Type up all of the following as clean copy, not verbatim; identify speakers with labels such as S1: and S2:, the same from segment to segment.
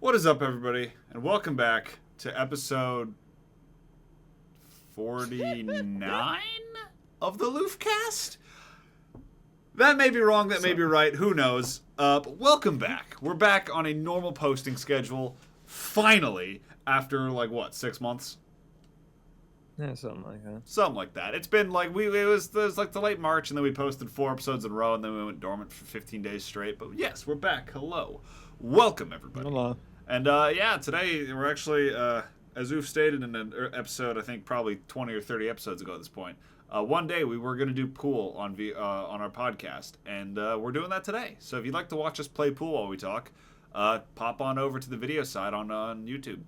S1: What is up, everybody, and welcome back to episode 49 of the LoofCast? That may be wrong, that may be right, who knows. But welcome back. We're back on a normal posting schedule, finally, after, 6 months?
S2: Yeah, something like that.
S1: Something like that. It's been, it was the late March, and then we posted 4 episodes in a row, and then we went dormant for 15 days straight. But yes, we're back. Hello. Welcome, everybody.
S2: Hello.
S1: And, today we're actually, as Oof stated in an episode, I think probably 20 or 30 episodes ago at this point, one day we were going to do pool on our podcast, and we're doing that today. So if you'd like to watch us play pool while we talk, pop on over to the video side on YouTube.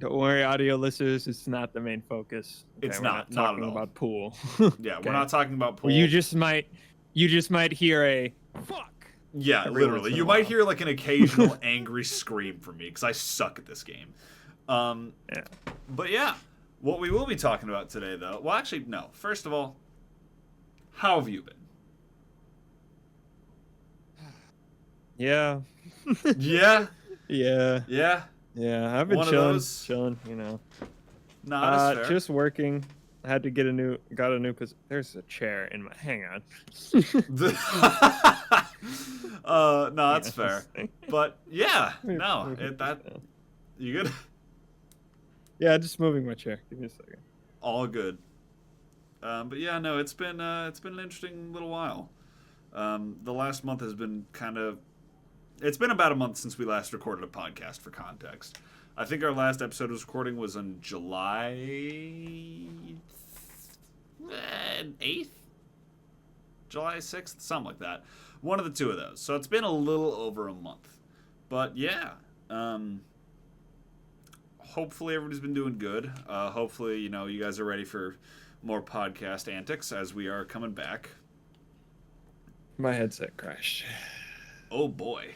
S2: Don't worry, audio listeners, it's not the main focus. Okay,
S1: It's
S2: we're
S1: not at
S2: talking
S1: all.
S2: about pool.
S1: Yeah,
S2: Okay.
S1: we're not talking about pool.
S2: Well, you just might hear a fuck.
S1: Yeah,
S2: every once
S1: literally.
S2: in a
S1: You might
S2: while.
S1: hear an occasional angry scream from me because I suck at this game.
S2: Yeah.
S1: But yeah, what we will be talking about today, though. Well, actually, no. First of all, how have you been?
S2: Yeah.
S1: Yeah,
S2: Yeah.
S1: yeah.
S2: Yeah. I've been
S1: One of
S2: chilling.
S1: those?
S2: Chilling, you know.
S1: No, that's fair.
S2: Just working. I had to get got a new there's a chair in my hang on.
S1: No, that's
S2: Yeah,
S1: fair. But yeah, no, you good?
S2: Yeah, just moving my chair. Give me a second.
S1: All good. But yeah, no, it's been an interesting little while. The last month has been it's been about a month since we last recorded a podcast, for context. I think our last episode was on July 8th? July 6th? Something like that. One of the two of those. So it's been a little over a month. But yeah, hopefully everybody's been doing good. Hopefully, you guys are ready for more podcast antics as we are coming back.
S2: My headset crashed.
S1: Oh boy.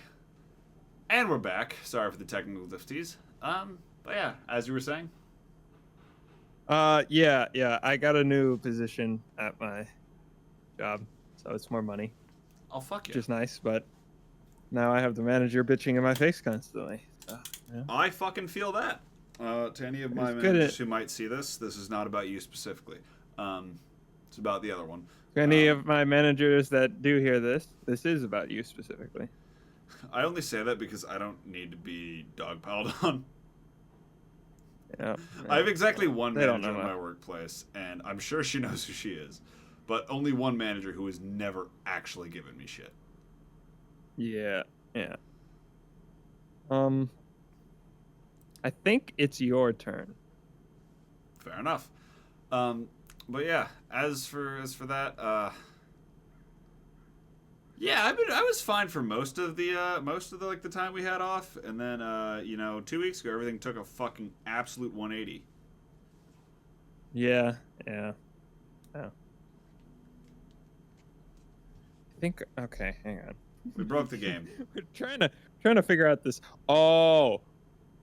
S1: And we're back. Sorry for the technical difficulties. But yeah, as you were saying.
S2: Yeah. I got a new position at my job, so it's more money.
S1: Oh, fuck yeah.
S2: Which is nice, but now I have the manager bitching in my face constantly. So, yeah.
S1: I fucking feel that. To any of my
S2: It's good
S1: managers who might see this is not about you specifically. It's about the other one.
S2: Any of my managers that do hear this is about you specifically.
S1: I only say that because I don't need to be dogpiled on.
S2: Yeah.
S1: I have exactly one
S2: They don't
S1: manager
S2: know
S1: in my
S2: that.
S1: workplace, and I'm sure she knows who she is. But only one manager who has never actually given me shit.
S2: Yeah. I think it's your turn.
S1: Fair enough. But yeah, as for that, yeah, I was fine for most of the the time we had off, and then 2 weeks ago everything took a fucking absolute 180.
S2: Yeah. Okay, hang on.
S1: We broke the game.
S2: We're trying to figure out this. Oh,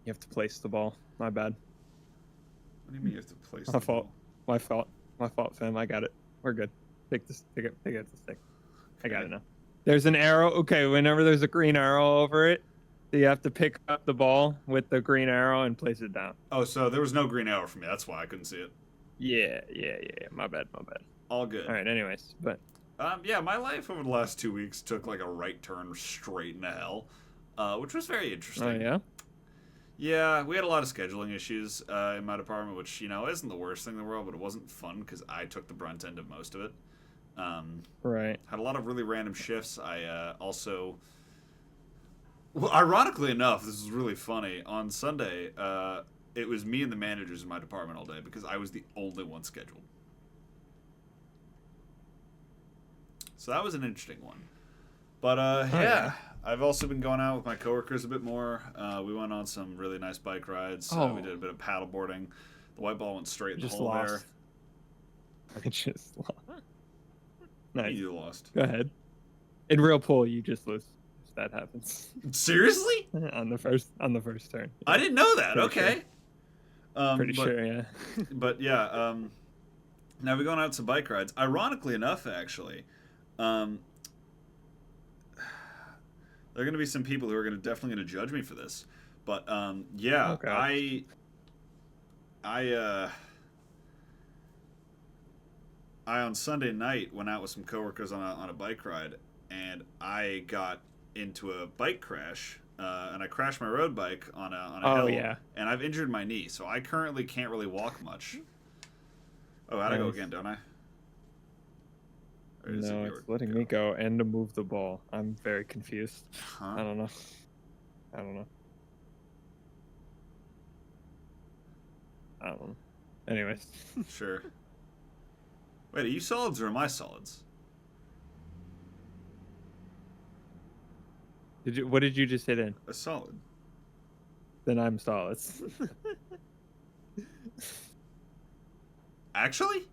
S2: you have to place the ball. My bad.
S1: What do you mean you have to place
S2: My
S1: the
S2: fault.
S1: ball?
S2: My fault, fam. I got it. We're good. Pick up the stick. I got it now. There's an arrow. Okay, whenever there's a green arrow over it, you have to pick up the ball with the green arrow and place it down.
S1: Oh, so there was no green arrow for me. That's why I couldn't see it.
S2: Yeah. My bad.
S1: All good.
S2: All right. Anyways, but
S1: Yeah, my life over the last 2 weeks took a right turn straight into hell, which was very interesting.
S2: oh yeah.
S1: Yeah, we had a lot of scheduling issues in my department, which, isn't the worst thing in the world, but it wasn't fun because I took the brunt end of most of it.
S2: Right.
S1: Had a lot of really random shifts. I also... Well, ironically enough, this is really funny. On Sunday, it was me and the managers in my department all day because I was the only one scheduled. So that was an interesting one. But, yeah. I've also been going out with my coworkers a bit more. We went on some really nice bike rides. We did a bit of paddle boarding. The white ball went straight in the hole there.
S2: I just lost. Nice.
S1: You lost.
S2: Go ahead. In real pool, you just lose. If that happens.
S1: Seriously?
S2: on the first turn.
S1: I didn't know that.
S2: Pretty
S1: Okay.
S2: Pretty sure, yeah.
S1: But yeah, now we're going out some bike rides. Ironically enough, actually, there are going to be some people who are definitely going to judge me for this. But yeah,
S2: Okay.
S1: I on Sunday night went out with some coworkers on a bike ride, and I got into a bike crash, and I crashed my road bike on a
S2: Oh
S1: hill,
S2: yeah.
S1: and I've injured my knee, so I currently can't really walk much. Oh, how'd I go
S2: Nice.
S1: again, don't I? Or is it
S2: No,
S1: your
S2: it's letting
S1: go?
S2: me go and to move the ball. I'm very confused.
S1: Huh?
S2: I don't know. I don't know. I don't know. Anyways.
S1: Sure. Wait, are you solids or am I solids?
S2: What did you just hit in?
S1: A solid.
S2: Then I'm solids.
S1: Actually?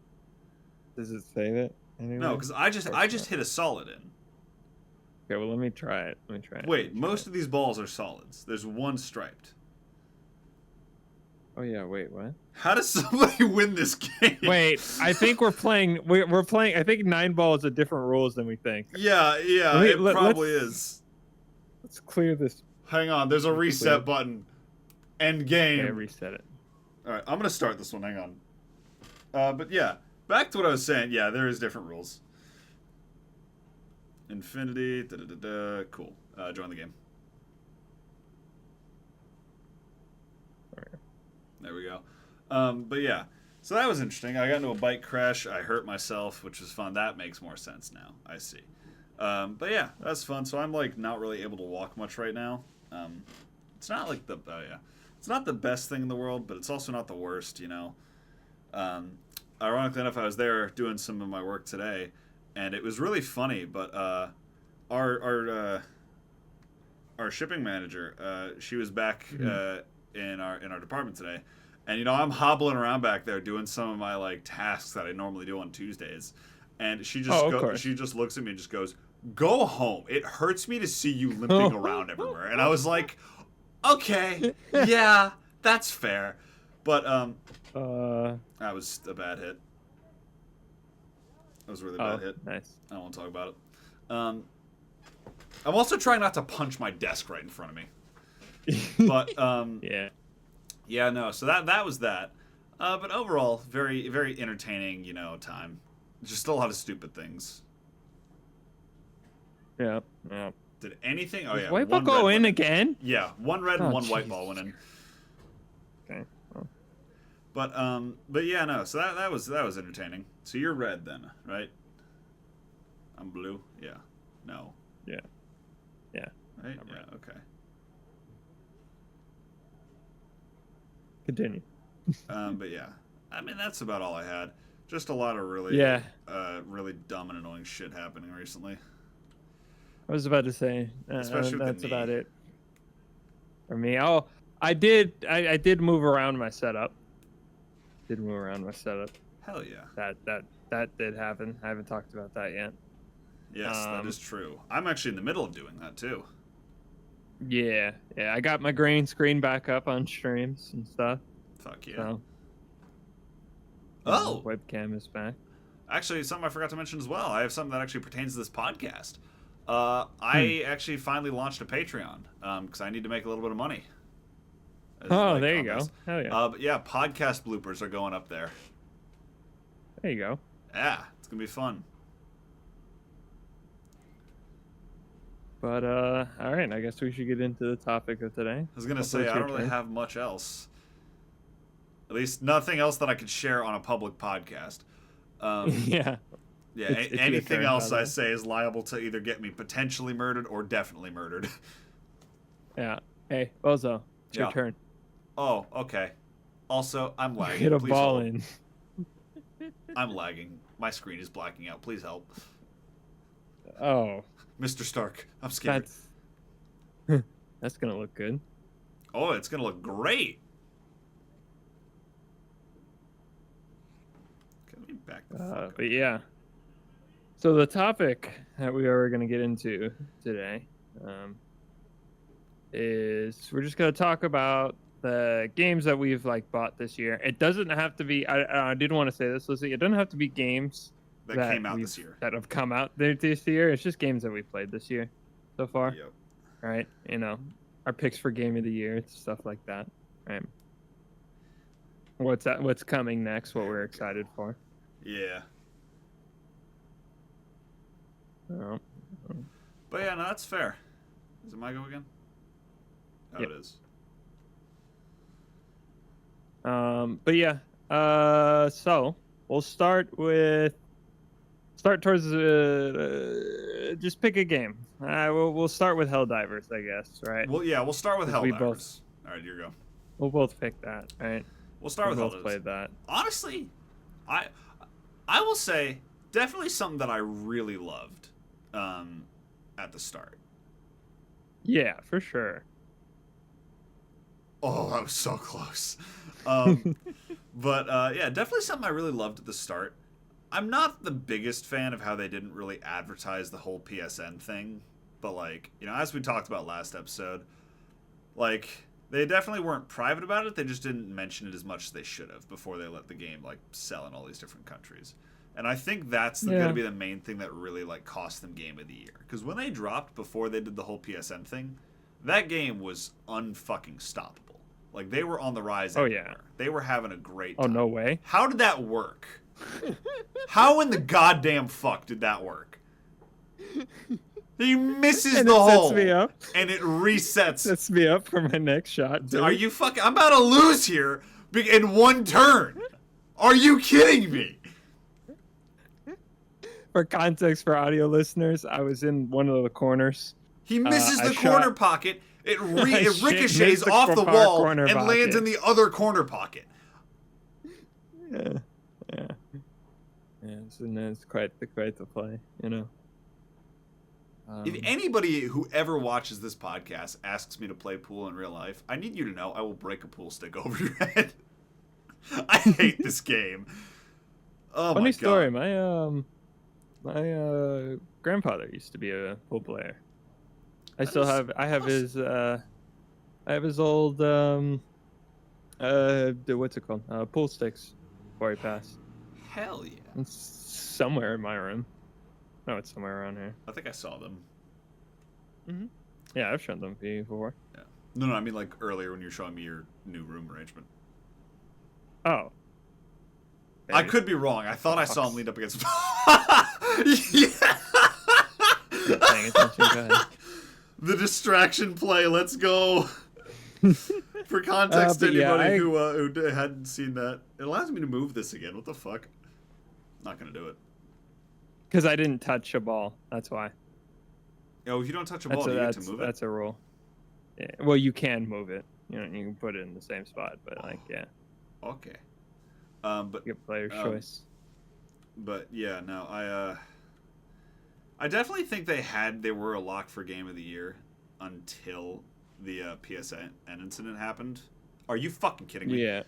S2: Does it say that? Anyway?
S1: No, because I just hit a solid in.
S2: Okay, well let me try it.
S1: Wait, most of these balls are solids. There's one striped.
S2: Oh yeah, wait, what?
S1: How does somebody win this game?
S2: Wait, I think we're playing. We're playing. I think 9-ball is a different rules than we think.
S1: Yeah, it probably is.
S2: Let's clear this.
S1: Hang on, there's a reset button. End game.
S2: Okay, reset it.
S1: All right, I'm gonna start this one. Hang on. But yeah, back to what I was saying. Yeah, there is different rules. Infinity. Cool. Join the game. There we go. But yeah, so that was interesting. I got into a bike crash. I hurt myself, which was fun. That makes more sense now. I see. But yeah, that's fun. So I'm like not really able to walk much right now. It's not like it's not the best thing in the world, but it's also not the worst. You know. Ironically enough, I was there doing some of my work today, and it was really funny. But our shipping manager, she was back in our department today. And, you know, I'm hobbling around back there doing some of my, like, tasks that I normally do on Tuesdays. And she just she just looks at me and just goes, "Go home. It hurts me to see you limping around everywhere." And I was like, okay, yeah, that's fair. But, that was a bad hit. That was a really bad hit.
S2: Nice.
S1: I don't want to talk about it. I'm also trying not to punch my desk right in front of me. But,
S2: yeah.
S1: Yeah, no. So that was that. But overall, very, very entertaining, you know, time. Just a lot of stupid things.
S2: Yeah.
S1: Did anything? Oh
S2: Does
S1: yeah.
S2: white ball go in again?
S1: Yeah, one red and one white ball went in.
S2: Okay. Well.
S1: But yeah, no. So that was entertaining. So you're red then, right? I'm blue. Yeah. No.
S2: Yeah. Yeah.
S1: Right.
S2: I'm
S1: yeah.
S2: red.
S1: Okay.
S2: Continue.
S1: But yeah, I mean that's about all I had. Just a lot of really, really dumb and annoying shit happening recently.
S2: I was about to say,
S1: Especially with
S2: that's
S1: the knee.
S2: about it for me. Oh, I did move around my setup.
S1: Hell yeah.
S2: That did happen. I haven't talked about that yet.
S1: Yes, that is true. I'm actually in the middle of doing that too.
S2: Yeah. I got my green screen back up on streams and stuff.
S1: Fuck yeah.
S2: So,
S1: oh,
S2: webcam is back.
S1: Actually, something I forgot to mention as well. I have something that actually pertains to this podcast. I actually finally launched a Patreon because I need to make a little bit of money.
S2: Oh, there you go. Hell yeah.
S1: But yeah, podcast bloopers are going up there.
S2: There you go.
S1: Yeah, it's gonna be fun.
S2: But all right, I guess we should get into the topic of today.
S1: I was gonna say I don't really have much else. At least nothing else that I could share on a public podcast.
S2: Yeah.
S1: Yeah. Anything else I say is liable to either get me potentially murdered or definitely murdered.
S2: Yeah. Hey, Bozo, it's your turn.
S1: Oh, okay. Also, I'm lagging.
S2: Get a
S1: Please
S2: ball
S1: help.
S2: in.
S1: I'm lagging. My screen is blacking out. Please help.
S2: Oh.
S1: Mr. Stark, I'm scared.
S2: That's gonna look good.
S1: Oh, it's gonna look great. Okay, let me back the fuck up.
S2: But yeah. So the topic that we are gonna get into today is we're just gonna talk about the games that we've like bought this year. It doesn't have to be. I did want to say this, Lizzie. It doesn't have to be games
S1: that came out this year.
S2: That have come out this year. It's just games that we played this year so far.
S1: Yep.
S2: Right? You know, our picks for game of the year, stuff like that. Right. What's coming next? What we're excited for?
S1: Yeah.
S2: Oh.
S1: But yeah, no, that's fair. Is it my go again? Oh,
S2: Yep.
S1: it is.
S2: But yeah. So we'll start towards just pick a game. We'll start with Helldivers, I guess, right?
S1: Well, yeah, we'll start with
S2: 'Cause we
S1: Helldivers.
S2: both-
S1: All right, here you go.
S2: We'll both pick that, right?
S1: We'll start
S2: We
S1: with
S2: both
S1: Helldivers.
S2: played that.
S1: Honestly, I will say definitely something that I really loved at the start.
S2: Yeah, for sure.
S1: Oh, that was so close. But yeah, definitely something I really loved at the start. I'm not the biggest fan of how they didn't really advertise the whole PSN thing, but like, you know, as we talked about last episode, like they definitely weren't private about it. They just didn't mention it as much as they should have before they let the game like sell in all these different countries. And I think that's going to be the main thing that really like cost them Game of the Year. Because when they dropped before they did the whole PSN thing, that game was unfucking stoppable. Like they were on the rise. Everywhere. Yeah, they were having a great time.
S2: Oh no way!
S1: How did that work? How in the goddamn fuck did that work? He misses the hole,
S2: me up.
S1: and it resets.
S2: Sets me up for my next shot. Dude.
S1: Are you fucking? I'm about to lose here in one turn. Are you kidding me?
S2: For context for audio listeners, I was in one of the corners.
S1: He misses the corner pocket. It ricochets off the wall and lands in the other corner pocket.
S2: Yeah. It's quite the play, you know.
S1: If anybody who ever watches this podcast asks me to play pool in real life, I need you to know I will break a pool stick over your head. I hate this game. Oh
S2: Funny
S1: my
S2: story.
S1: God.
S2: My grandfather used to be a pool player. I have his old what's it called? Pool sticks before he passed.
S1: Hell yeah.
S2: It's somewhere in my room. No, it's somewhere around here.
S1: I think I saw them.
S2: Mm-hmm. Yeah, I've shown them to you before.
S1: Yeah. No, I mean like earlier when you were showing me your new room arrangement.
S2: Oh.
S1: I could be wrong. I thought I saw him leaned up against.
S2: Yeah. Paying attention, go ahead.
S1: The distraction play. Let's go. For context, to anybody who hadn't seen that, it allows me to move this again. What the fuck? Not gonna do it.
S2: Because I didn't touch a ball. That's why.
S1: Oh, if you don't touch a ball, you get to move it.
S2: That's a rule. Yeah. Well, you can move it. You know, you can put it in the same spot, but like, yeah.
S1: Okay. But
S2: you get player's choice.
S1: But yeah, no, I definitely think they were a lock for Game of the Year until the PSN incident happened. Are you fucking kidding me?
S2: Yeah.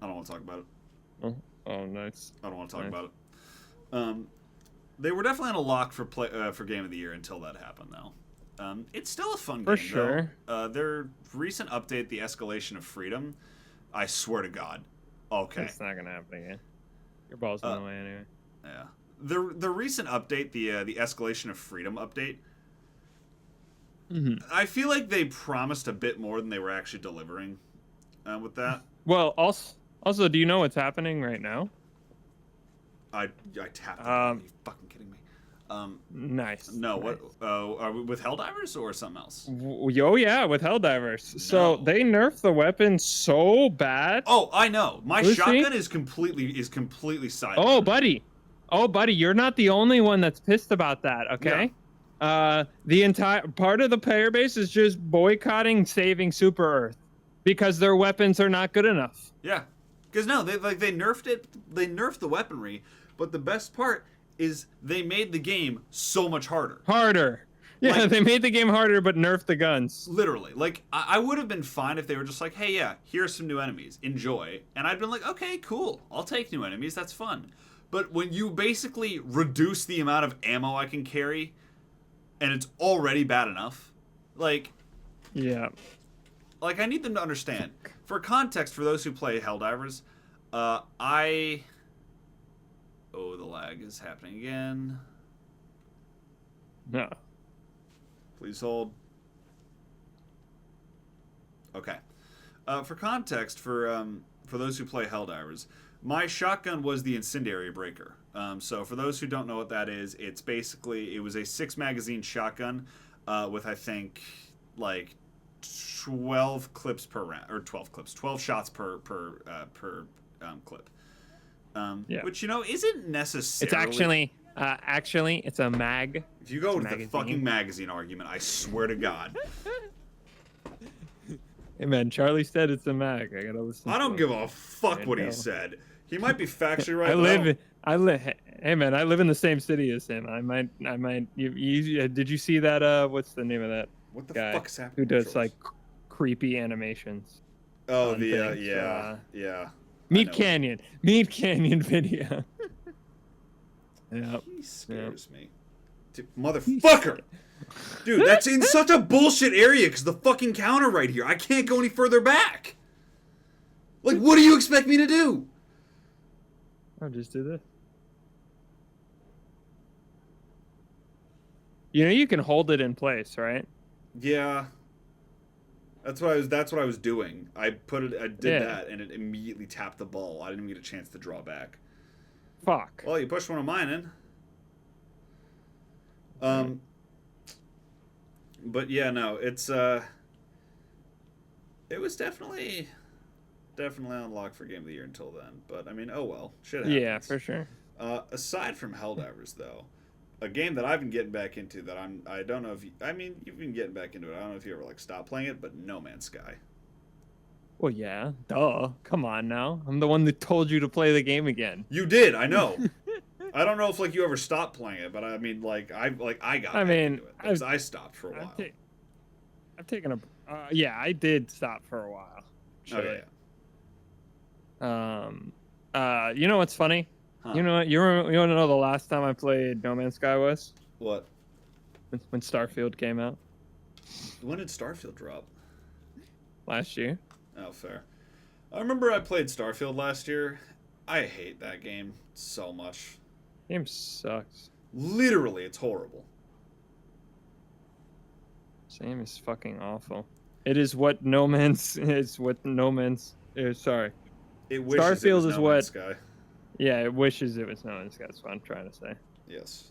S1: I don't want to talk about
S2: it. Oh, nice.
S1: I don't want to talk about it. They were definitely on a lock for Game of the Year until that happened, though. It's still a fun game,
S2: for sure.
S1: Though. Their recent update, the Escalation of Freedom, I swear to God. Okay.
S2: It's not gonna happen again. Your ball's in the way anyway.
S1: Yeah. The recent update, the Escalation of Freedom update, I feel like they promised a bit more than they were actually delivering with that.
S2: Well, also, do you know what's happening right now?
S1: I tapped it. Are you fucking kidding me?
S2: Nice.
S1: No,
S2: nice.
S1: What? Are we with Helldivers or something else?
S2: Oh yeah, with Helldivers. No. So they nerfed the weapon so bad.
S1: Oh, I know. My shotgun is completely silent.
S2: Oh, buddy, you're not the only one that's pissed about that. Okay. Yeah. The entire part of the player base is just boycotting saving Super Earth because their weapons are not good enough.
S1: Yeah, because no, they nerfed it. They nerfed the weaponry, but the best part is they made the game so much harder.
S2: Yeah, like, they made the game harder, but nerfed the guns.
S1: Literally. Like, I would have been fine if they were just like, hey, yeah, here's some new enemies. Enjoy. And I'd been like, okay, cool. I'll take new enemies. That's fun. But when you basically reduce the amount of ammo I can carry, and it's already bad enough, like...
S2: Yeah.
S1: Like, I need them to understand. For context, for those who play Helldivers, Oh, the lag is happening again.
S2: No.
S1: Please hold. Okay. For context, for those who play Helldivers, my shotgun was the incendiary breaker. So for those who don't know what that is, it was a 6-magazine shotgun with I think like 12 clips per round, or 12 shots per clip. Which isn't necessarily.
S2: It's actually it's a mag.
S1: If you go with the fucking magazine argument, I swear to God.
S2: Hey man, Charlie said it's a mag. I gotta listen.
S1: I don't give a fuck what he said. He might be factually right.
S2: Hey man, I live in the same city as him. I might. Did you see that? What's the name of that?
S1: What the
S2: guy
S1: fuck's happening?
S2: Who does like creepy animations?
S1: Oh, yeah.
S2: Meat Canyon video. Yeah.
S1: He scares me. Motherfucker! Dude, that's in such a bullshit area because the fucking counter right here. I can't go any further back. Like, what do you expect me to do?
S2: I'll just do this. You can hold it in place, right?
S1: Yeah. That's what I was doing. I did that and it immediately tapped the ball. I didn't even get a chance to draw back.
S2: Fuck.
S1: Well, you pushed one of mine in. But yeah, no, it was definitely unlocked for Game of the Year until then. But I mean, oh well, shit happens.
S2: Yeah, for sure.
S1: Aside from Helldivers, though, a game that I've been getting back into that I don't know if you've been getting back into it. I don't know if you ever like stopped playing it, but No Man's Sky.
S2: Well, yeah, duh. Come on now. I'm the one that told you to play the game again.
S1: You did, I know. I don't know if like you ever stopped playing it, but I mean, like I got back into it because I stopped for a while.
S2: I've taken a I did stop for a while.
S1: Okay.
S2: You know what's funny? Huh. You know what? You want to know the last time I played No Man's Sky was?
S1: What?
S2: When Starfield came out.
S1: When did Starfield drop?
S2: Last year.
S1: Oh, fair. I remember I played Starfield last year. I hate that game so much.
S2: Game sucks.
S1: Literally, it's horrible.
S2: Game is fucking awful. It is what No Man's. It's what No Man's. Sorry.
S1: It wishes Starfield it was
S2: is
S1: No
S2: what.
S1: Man's Sky.
S2: Yeah, it wishes it was No Man's Sky. That's what I'm trying to say.
S1: Yes.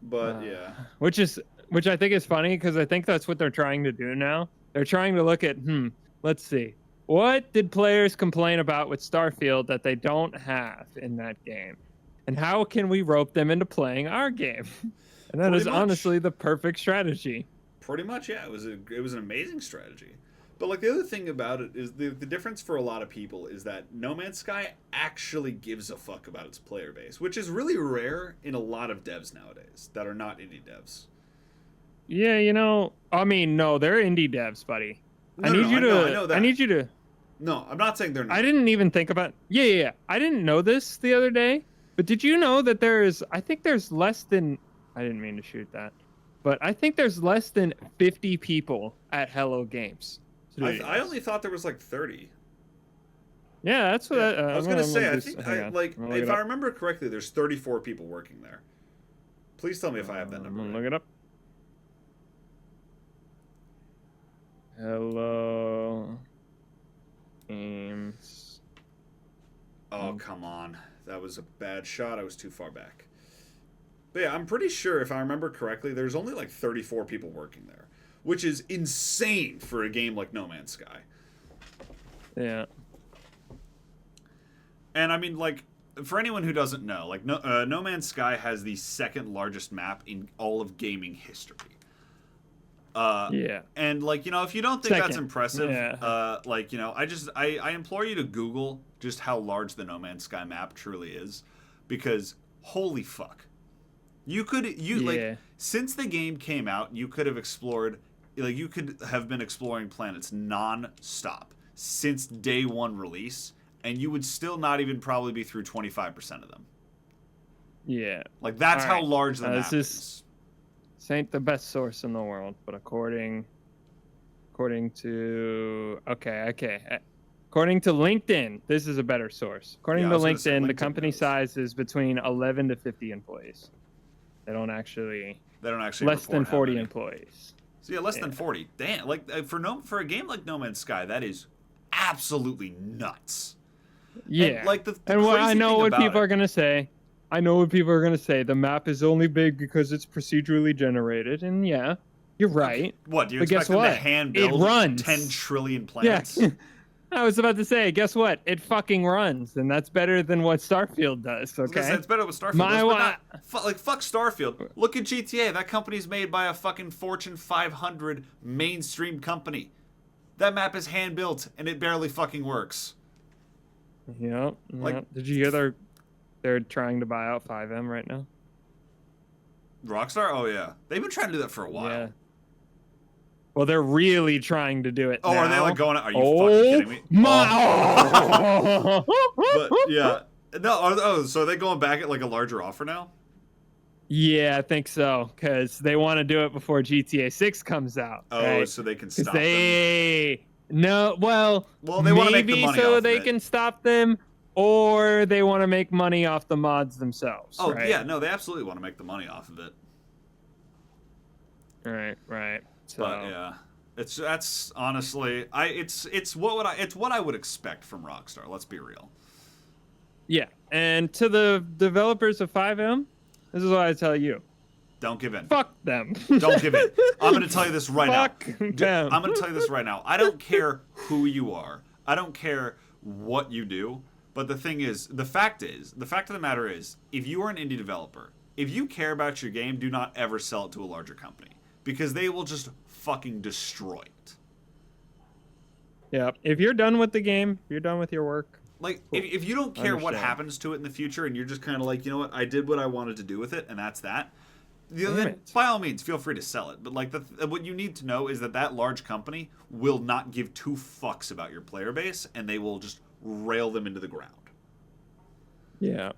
S1: But yeah.
S2: Which I think is funny because I think that's what they're trying to do now. They're trying to look at let's see. What did players complain about with Starfield that they don't have in that game? And how can we rope them into playing our game? And that is honestly the perfect strategy.
S1: Pretty much, yeah. It was an amazing strategy. But like the other thing about it is the difference for a lot of people is that No Man's Sky actually gives a fuck about its player base, which is really rare in a lot of devs nowadays that are not indie devs.
S2: Yeah, I mean, no, they're indie devs, buddy.
S1: I know that.
S2: I need you to.
S1: No, I'm not saying they're not.
S2: I didn't even think about. Yeah. I didn't know this the other day, but did you know that I think there's less than. I didn't mean to shoot that, but I think there's less than 50 people at Hello Games.
S1: I only thought there was like 30.
S2: Yeah, that's what
S1: I was gonna say. I think if I remember correctly, there's 34 people working there. Please tell me if I have that number.
S2: Look it up. Hello Games.
S1: Oh, come on. That was a bad shot. I was too far back. But yeah, I'm pretty sure if I remember correctly, there's only like 34 people working there, which is insane for a game like No Man's Sky.
S2: Yeah.
S1: And I mean, like, for anyone who doesn't know, like, No Man's Sky has the second largest map in all of gaming history.
S2: Yeah.
S1: And like, if you don't think that's impressive, I implore you to Google just how large the No Man's Sky map truly is, because holy fuck. Since the game came out, you could have explored, you could have been exploring planets non-stop since day one release, and you would still not even probably be through 25% of them.
S2: Yeah.
S1: Like, that's how large the map is.
S2: This ain't the best source in the world, but according to according to LinkedIn, this is a better source. According to LinkedIn, the company size is between 11 to 50 employees. They don't actually
S1: less
S2: than 40 employees.
S1: So yeah, less than 40. Damn, like for a game like No Man's Sky, that is absolutely nuts.
S2: Yeah.
S1: And like the
S2: And
S1: crazy
S2: I know
S1: thing
S2: what
S1: about
S2: people
S1: it,
S2: are gonna say. I know what people are gonna say. The map is only big because it's procedurally generated, and yeah, you're right.
S1: what do you
S2: But
S1: expect
S2: guess
S1: them to
S2: what?
S1: hand
S2: It
S1: build
S2: runs.
S1: 10 trillion
S2: Yeah.
S1: planets?
S2: I was about to say, guess what? It fucking runs, and that's better than what Starfield does.
S1: I was gonna say,
S2: Okay.
S1: it's better with Starfield.
S2: My
S1: But not, fuck Starfield. Look at GTA. That company's made by a fucking Fortune 500 mainstream company. That map is hand built and it barely fucking works.
S2: Yep.
S1: Like-
S2: Did you hear they're trying to buy out 5M right now?
S1: Rockstar? Oh yeah, they've been trying to do that for a while.
S2: Yeah. Well, they're really trying to do it.
S1: Oh,
S2: now.
S1: are they like going? Are you fucking kidding me?
S2: My.
S1: But yeah, no. So are they going back at like a larger offer now?
S2: Yeah, I think so, because they want to do it before GTA 6 comes out.
S1: Oh,
S2: right?
S1: so they can
S2: 'Cause
S1: stop them.
S2: No, well,
S1: They want to make the
S2: maybe
S1: money
S2: so
S1: off
S2: they
S1: of it.
S2: can stop them, or they want to make money off the mods themselves.
S1: Oh
S2: right?
S1: yeah, no, they absolutely want to make the money off of it.
S2: Right. So
S1: But yeah, that's honestly, it's what I would expect from Rockstar. Let's be real.
S2: yeah, and to the developers of 5M, this is what I tell you:
S1: Don't give in.
S2: fuck them.
S1: Don't give in. I'm going to tell you this right
S2: Fuck
S1: now.
S2: them.
S1: I'm going to tell you this right now. I don't care who you are. I don't care what you do. But the fact of the matter is, if you are an indie developer, if you care about your game, do not ever sell it to a larger company. Because they will just fucking destroy it.
S2: Yeah, if you're done with the game, if you're done with your work.
S1: Like, if you don't care what
S2: Understand.
S1: happens to it in the future and you're just kind of like, you know what, I did what I wanted to do with it, and that's that,
S2: Damn
S1: then
S2: it.
S1: by all means, feel free to sell it. But, like, what you need to know is that large company will not give two fucks about your player base, and they will just rail them into the ground.
S2: Yeah.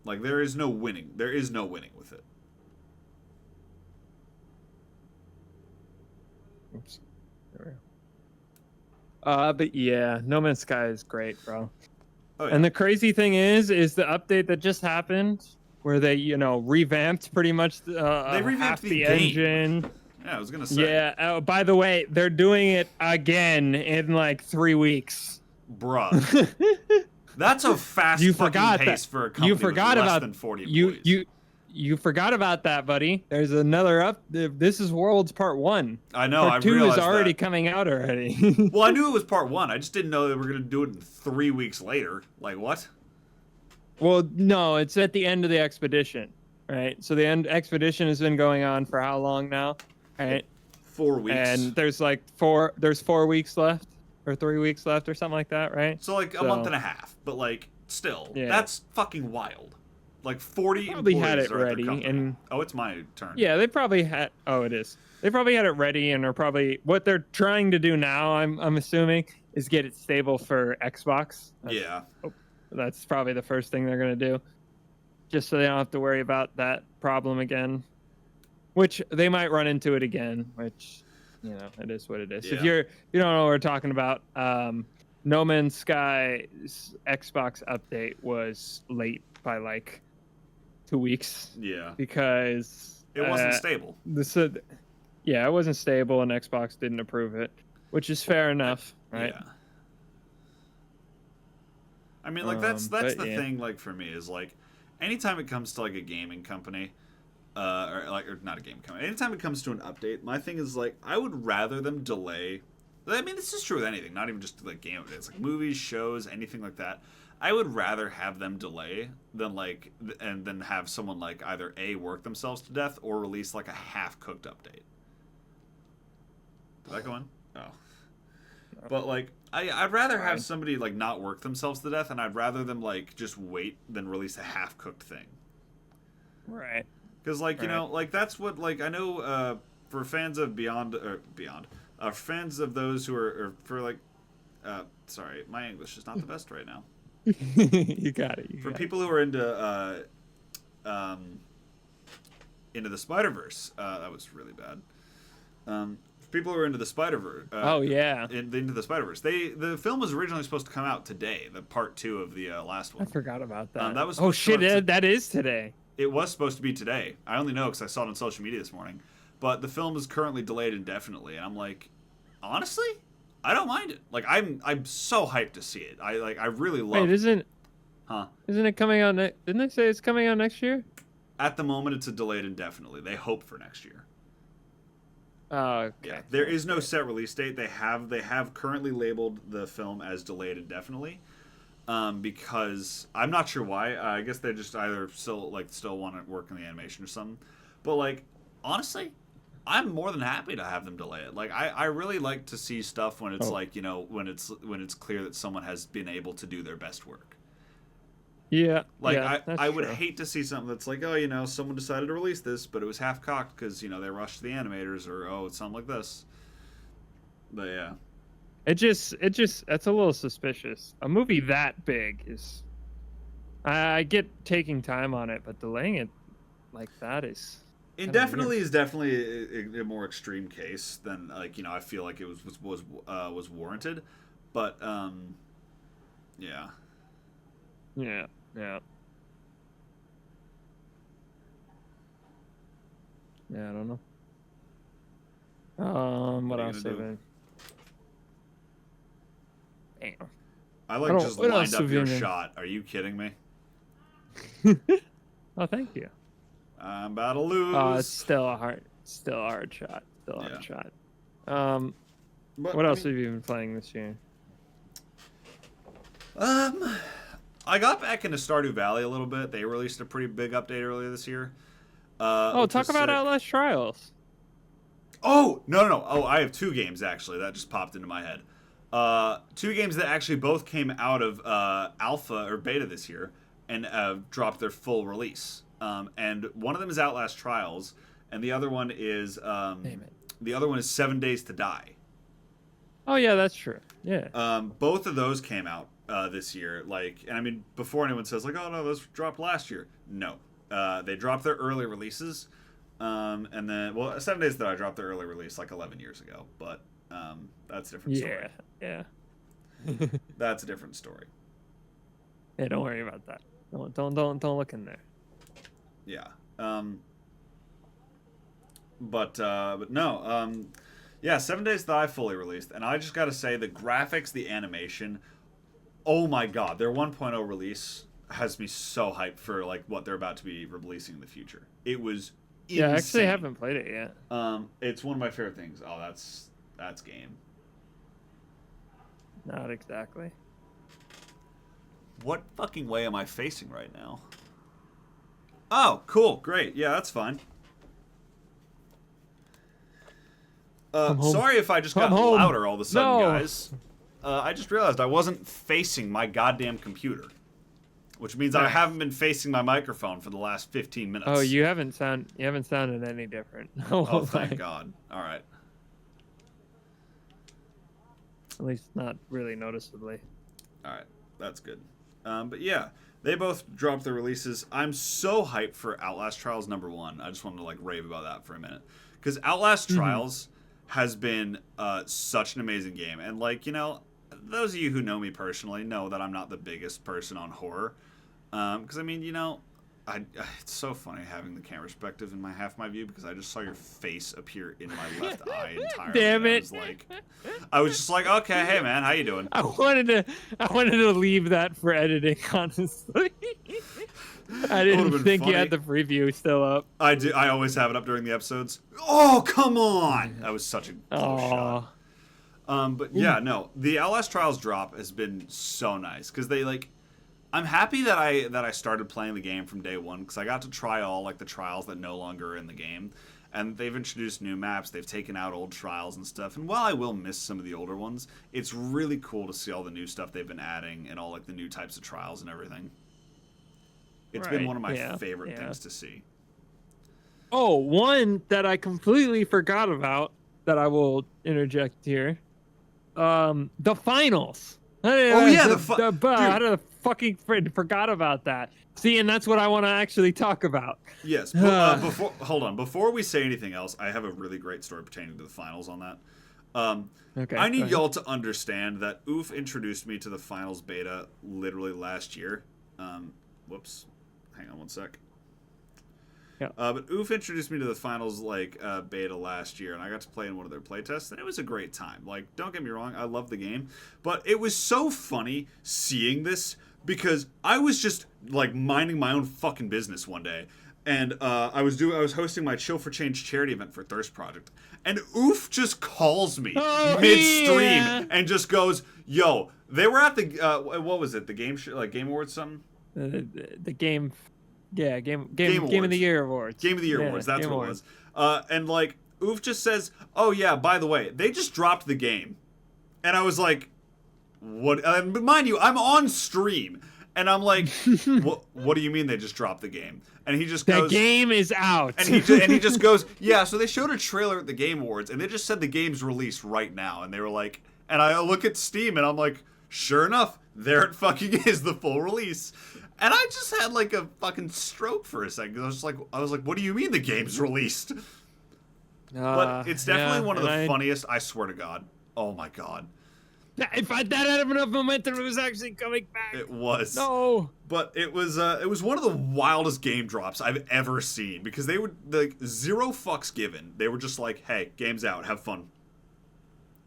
S1: Like, there is no winning. There is no winning with it.
S2: Oops. There we go. But yeah, No Man's Sky is great, bro.
S1: Oh, yeah.
S2: And the crazy thing is the update that just happened, where they, revamped pretty much
S1: revamped
S2: half
S1: the
S2: the
S1: game.
S2: engine.
S1: Yeah, I was going to say.
S2: Yeah. Oh, by the way, they're doing it again in like 3 weeks.
S1: Bruh. That's a fast fucking pace for a company with less than 40 employees.
S2: You forgot about that, buddy. There's another This is Worlds Part 1.
S1: I know.
S2: Part 2 is
S1: realized
S2: already
S1: that.
S2: coming out already.
S1: Well, I knew it was part 1. I just didn't know they were going to do it in 3 weeks later. Like, what?
S2: Well, no, it's at the end of the expedition, right? So the expedition has been going on for how long now? Right?
S1: 4 weeks.
S2: And there's 4 weeks left, or 3 weeks left, or something like that, right?
S1: So, like, a month and a half. But, like, still.
S2: Yeah.
S1: That's fucking wild. Like, 40
S2: Probably
S1: employees
S2: had it
S1: are at their
S2: ready,
S1: company.
S2: and
S1: Oh, it's my turn.
S2: yeah, they probably had. Oh, it is. They probably had it ready, and are probably what they're trying to do now. I'm assuming is get it stable for Xbox.
S1: Yeah.
S2: That's probably the first thing they're gonna do, just so they don't have to worry about that problem again. Which they might run into it again. Which, it is what it is.
S1: Yeah.
S2: If you don't know what we're talking about, No Man's Sky's Xbox update was late by like 2 weeks
S1: Yeah.
S2: because
S1: It wasn't stable.
S2: it wasn't stable, and Xbox didn't approve it, which is fair enough, right?
S1: Yeah. I mean, like, that's the
S2: but yeah.
S1: thing, like, for me, is, like, anytime it comes to, like, a gaming company, or not a game company, anytime it comes to an update, my thing is, like, I would rather them delay. I mean, this is true with anything, not even just, like, game updates. Like, movies, shows, anything like that. I would rather have them delay than, like, and then have someone, like, either A, work themselves to death, or release, like, a half-cooked update. Did that go in? Oh. But, like, I'd rather have somebody, like, not work themselves to death, and I'd rather them, like, just wait than release a half-cooked thing.
S2: Right.
S1: Because, like, like, that's what, like, I know, for fans of fans of those who are for, like, sorry, my English is not the best right now.
S2: You got it.
S1: For people who are into the Spider-Verse, that was really bad. For people who are into the Spider-Verse,
S2: Oh yeah.
S1: into the Spider-Verse, the film was originally supposed to come out today, the part 2 of the last
S2: I
S1: one.
S2: forgot about that.
S1: That was
S2: oh
S1: supposed to come out
S2: shit! That is today.
S1: It was supposed to be today. I only know because I saw it on social media this morning. but the film is currently delayed indefinitely, and I'm like, honestly, I don't mind it. Like, I'm so hyped to see it. I really love.
S2: Wait,
S1: Isn't
S2: it coming out? Didn't they say it's coming out next year?
S1: At the moment, it's a delayed indefinitely. They hope for next year.
S2: Oh, okay.
S1: Yeah, there is no set release date. They have currently labeled the film as delayed indefinitely, because I'm not sure why. I guess they just either still want to work on the animation or something. But like, honestly, I'm more than happy to have them delay it. Like, I really like to see stuff when it's like, you know, when it's clear that someone has been able to do their best work.
S2: Yeah.
S1: Like,
S2: yeah,
S1: I would hate to see something that's like, oh, you know, someone decided to release this, but it was half cocked because, you know, they rushed the animators, or oh, it's something like this. But yeah.
S2: It just that's a little suspicious. A movie that big is, I get taking time on it, but delaying it like that is.
S1: Indefinitely is definitely a more extreme case than, like, you know, I feel like it was warranted, but yeah.
S2: Yeah. Yeah. Yeah, I don't know. What else have I? Damn.
S1: I like just lined up your shot. Are you kidding me?
S2: Oh, thank you.
S1: I'm about to lose.
S2: It's still a hard shot. Still a hard shot. What else have you been playing this year?
S1: I got back into Stardew Valley a little bit. They released a pretty big update earlier this year.
S2: Talk about Outlast Trials.
S1: Oh, no. Oh, I have 2 games, actually. That just popped into my head. 2 games that actually both came out of alpha or beta this year and dropped their full release. And one of them is Outlast Trials, and the other one is
S2: Damn it.
S1: The other one is 7 Days to Die.
S2: Oh yeah, that's true. Yeah.
S1: Both of those came out this year. Like, and I mean, before anyone says like, oh no, those dropped last year. No, they dropped their early releases, and then 7 Days to Die dropped their early release like 11 years ago. But that's a different story.
S2: Yeah.
S1: That's a different story.
S2: Yeah, don't worry about that. Don't look in there.
S1: Yeah. But no. Yeah, 7 Days to Die fully released, and I just gotta say, the graphics, the animation, oh my god, their 1.0 release has me so hyped for like what they're about to be releasing in the future. It was insane.
S2: Yeah, I actually haven't played it yet.
S1: It's one of my favorite things. Oh, that's game.
S2: Not exactly.
S1: What fucking way am I facing right now? Oh, cool, great. Yeah, that's fine. Sorry if I just got louder all of a sudden, guys. I just realized I wasn't facing my goddamn computer, which means I haven't been facing my microphone for the last 15 minutes.
S2: Oh, you haven't sounded any different.
S1: Oh, thank God. All right.
S2: At least not really noticeably.
S1: All right, that's good. But yeah, they both dropped their releases. I'm so hyped for Outlast Trials #1. I just wanted to like rave about that for a minute, because Outlast Trials has been such an amazing game. And like, you know, those of you who know me personally know that I'm not the biggest person on horror, because I mean, you know, it's so funny having the camera perspective in half my view, because I just saw your face appear in my left eye entirely.
S2: Damn it!
S1: I was just like, okay, hey man, how you doing?
S2: I wanted to leave that for editing, honestly. I didn't think you had the preview still up.
S1: I do. I always have it up during the episodes. Oh, come on! That was such a close shot. But yeah, no, the Outlast Trials drop has been so nice, because they like. I'm happy that I started playing the game from day one, because I got to try all like the trials that no longer are in the game, and they've introduced new maps. They've taken out old trials and stuff. And while I will miss some of the older ones, it's really cool to see all the new stuff they've been adding and all like the new types of trials and everything. It's been one of my favorite things to see.
S2: Oh, one that I completely forgot about that I will interject here. The finals.
S1: Oh yeah,
S2: how did I fucking forgot about that? See, and that's what I want to actually talk about.
S1: Yes. Before we say anything else, I have a really great story pertaining to the finals on that.
S2: Okay.
S1: I need y'all to understand that Oof introduced me to the finals beta literally last year. Whoops. Hang on one sec.
S2: Yeah.
S1: But Oof introduced me to the finals beta last year, and I got to play in one of their playtests, and it was a great time. Like, don't get me wrong, I love the game, but it was so funny seeing this because I was just like minding my own fucking business one day. And I was hosting my Chill for Change charity event for Thirst Project, and Oof just calls me midstream and just goes, "Yo, they were at the what was it? The game Game Awards something?
S2: The game, yeah, game of
S1: Awards.
S2: the Year awards.
S1: Game of the Year awards. That's what it was. And like Oof just says, "Oh yeah, by the way, they just dropped the game," and I was like, "What?" But mind you, I'm on stream. And I'm like, what do you mean they just dropped the game? And he just goes,
S2: the game is out.
S1: And he just goes, yeah, so they showed a trailer at the Game Awards, and they just said the game's released right now. And they were like, and I look at Steam, and I'm like, sure enough, there it fucking is, the full release. And I just had like a fucking stroke for a second. I was like, what do you mean the game's released? But it's definitely one of the funniest, I swear to God. Oh my God.
S2: If that had enough momentum, it was actually coming back.
S1: It was.
S2: No.
S1: But it was one of the wildest game drops I've ever seen because they were like zero fucks given. They were just like, "Hey, game's out, have fun."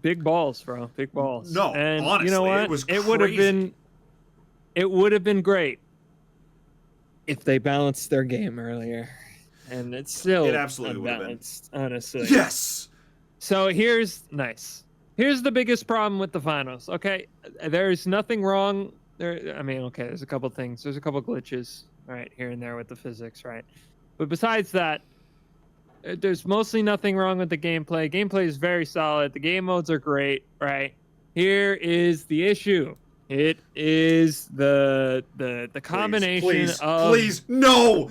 S2: Big balls, bro. Big balls.
S1: No,
S2: and
S1: honestly,
S2: you know what?
S1: it was crazy.
S2: It would have been great if they balanced their game earlier. And it's still
S1: absolutely would have been.
S2: Honestly.
S1: Yes.
S2: So here's the biggest problem with the finals. Okay, there's nothing wrong there. I mean, okay, there's a couple things. There's a couple glitches, right, here and there with the physics, right? But besides that, there's mostly nothing wrong with the gameplay. Gameplay is very solid. The game modes are great, right? Here is the issue. It is the combination of
S1: please no.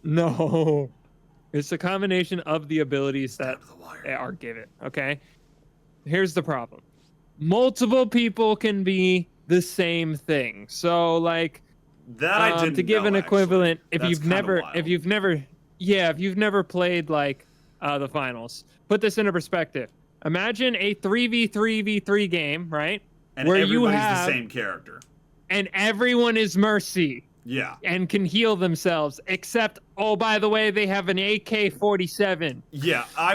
S2: No. It's a combination of the abilities that are given, okay? Here's the problem. Multiple people can be the same thing. So like
S1: that I didn't
S2: to give an equivalent,
S1: if you've
S2: never played like the finals. Put this into perspective. Imagine a 3v3v3 game, right?
S1: And where everybody's the same character.
S2: And everyone is Mercy.
S1: Yeah.
S2: And can heal themselves, except, oh, by the way, they have an AK-47.
S1: Yeah, I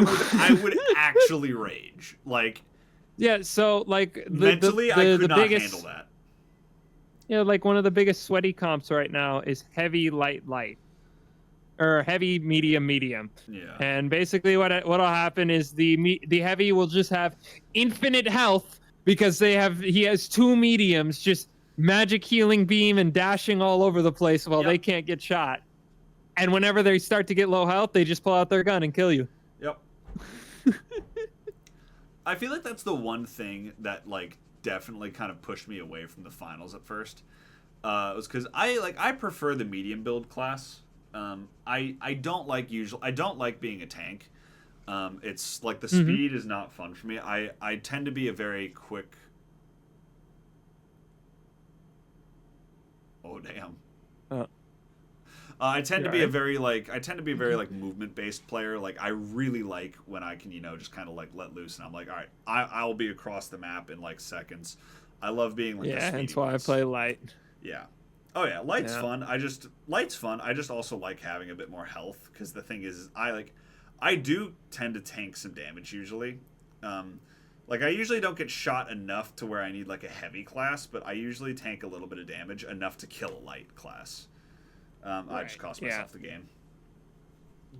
S1: would actually rage. Like,
S2: yeah, so like
S1: mentally, I could not handle that.
S2: Yeah, like one of the biggest sweaty comps right now is heavy, light, or heavy, medium, medium.
S1: Yeah.
S2: And basically, what'll happen is the heavy will just have infinite health because he has two mediums just magic healing beam and dashing all over the place while they can't get shot. And whenever they start to get low health, they just pull out their gun and kill you.
S1: Yep. I feel like that's the one thing that like definitely kind of pushed me away from the finals at first. Was because I prefer the medium build class. I don't like being a tank. It's like the speed is not fun for me. I tend to be a very quick. Oh damn. I tend to be a very movement based player. Like I really like when I can, just kind of like let loose and I'm like, all right, I'll be across the map in like seconds. I love being like
S2: that's why I play light.
S1: Yeah. Oh yeah, light's fun. Light's fun. I just also like having a bit more health because the thing is I do tend to tank some damage usually. Like, I usually don't get shot enough to where I need, like, a heavy class, but I usually tank a little bit of damage, enough to kill a light class. I just cost myself the game.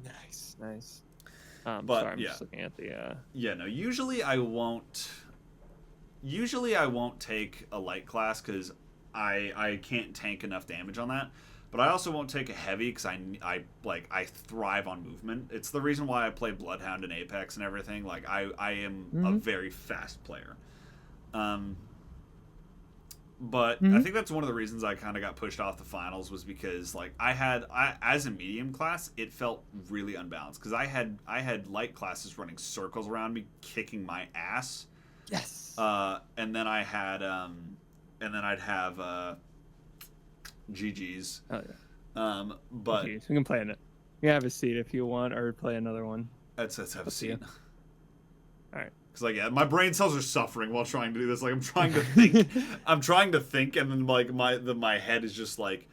S2: Nice.
S1: But,
S2: sorry, I'm just looking at the...
S1: Yeah, no, usually I won't take a light class, because I can't tank enough damage on that. But I also won't take a heavy because I thrive on movement. It's the reason why I play Bloodhound and Apex and everything. Like I am a very fast player. But I think that's one of the reasons I kind of got pushed off the finals was because like I as a medium class it felt really unbalanced because I had light classes running circles around me kicking my ass.
S2: Yes.
S1: And then I'd have GG's.
S2: Oh yeah.
S1: But
S2: GG's. We can play in it. You have a seat if you want, or play another one.
S1: Let's have a seat.
S2: All right.
S1: Because like my brain cells are suffering while trying to do this. Like I'm trying to think. I'm trying to think, and then like my head is just like,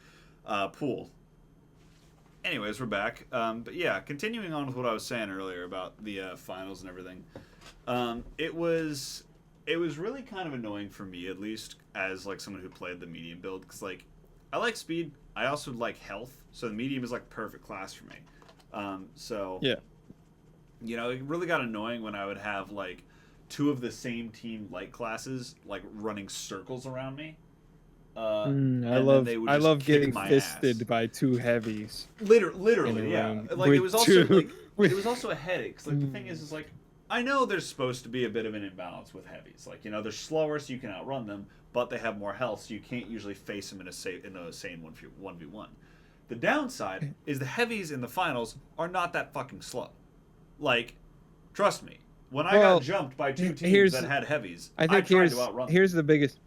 S1: pool. anyways, we're back. But yeah, continuing on with what I was saying earlier about the finals and everything. It was really kind of annoying for me, at least as like someone who played the medium build, because like I like speed, I also like health, so the medium is like perfect class for me. So
S2: Yeah.
S1: you know, it really got annoying when I would have like two of the same team light classes like running circles around me.
S2: I
S1: And then they would just kick
S2: getting
S1: my
S2: fisted
S1: ass.
S2: by two heavies.
S1: Literally, yeah.
S2: Room
S1: Like it
S2: with
S1: was also
S2: two-
S1: like it was also a headache. 'Cause, like the thing is like I know there's supposed to be a bit of an imbalance with heavies. Like, you know, they're slower so you can outrun them, but they have more health so you can't usually face them in a same 1v1. The downside is the heavies in the finals are not that fucking slow. Like, trust me, when I got jumped by two teams that had heavies,
S2: I think
S1: tried to outrun them.
S2: here's the biggest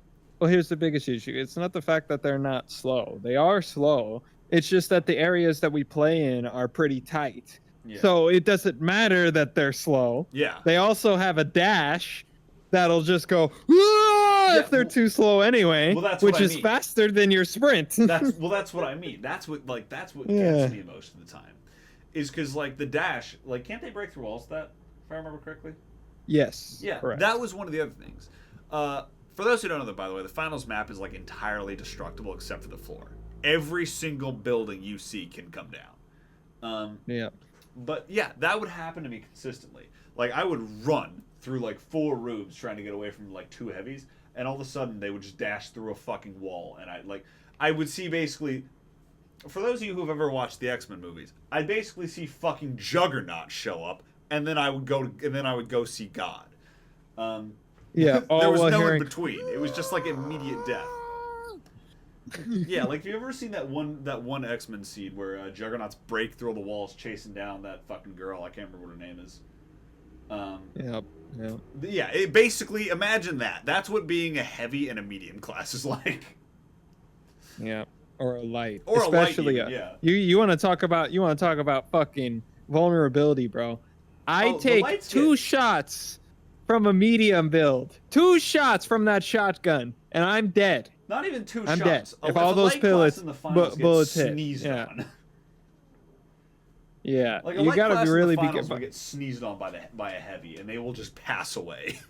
S2: issue. It's not the fact that they're not slow. They are slow. It's just that the areas that we play in are pretty tight.
S1: Yeah.
S2: So it doesn't matter that they're slow.
S1: Yeah.
S2: They also have a dash that'll just go if they're too slow anyway, which is faster than your sprint.
S1: That's what I mean. That's what gets me most of the time. Is because like the dash, like can't they break through walls with that, if I remember correctly?
S2: Yes.
S1: Yeah.
S2: Correct.
S1: That was one of the other things. For those who don't know, by the way, the finals map is like entirely destructible except for the floor. Every single building you see can come down.
S2: Yeah.
S1: But yeah, that would happen to me consistently. Like I would run through like 4 rooms trying to get away from like 2 heavies, and all of a sudden they would just dash through a fucking wall, and I would see basically. For those of you who've ever watched the X-Men movies, I'd basically see fucking Juggernaut show up, and then I would go see God.
S2: Yeah,
S1: there was no in between. It was just like immediate death. Yeah, like have you ever seen that one X-Men scene where Juggernauts break through the walls chasing down that fucking girl? I can't remember what her name is.
S2: Yep.
S1: Yeah, basically imagine that. That's what being a heavy and a medium class is like.
S2: Yeah. Or a light.
S1: Or
S2: especially
S1: a light, yeah.
S2: You want to talk about fucking vulnerability, bro. I take 2 shots from a medium build. 2 shots from that shotgun, and I'm dead.
S1: Not even 2
S2: I'm
S1: shots.
S2: dead. If all those bullets hit. Yeah.
S1: On.
S2: Yeah.
S1: Like you gotta be really be careful. Get sneezed on by a heavy, and they will just pass away.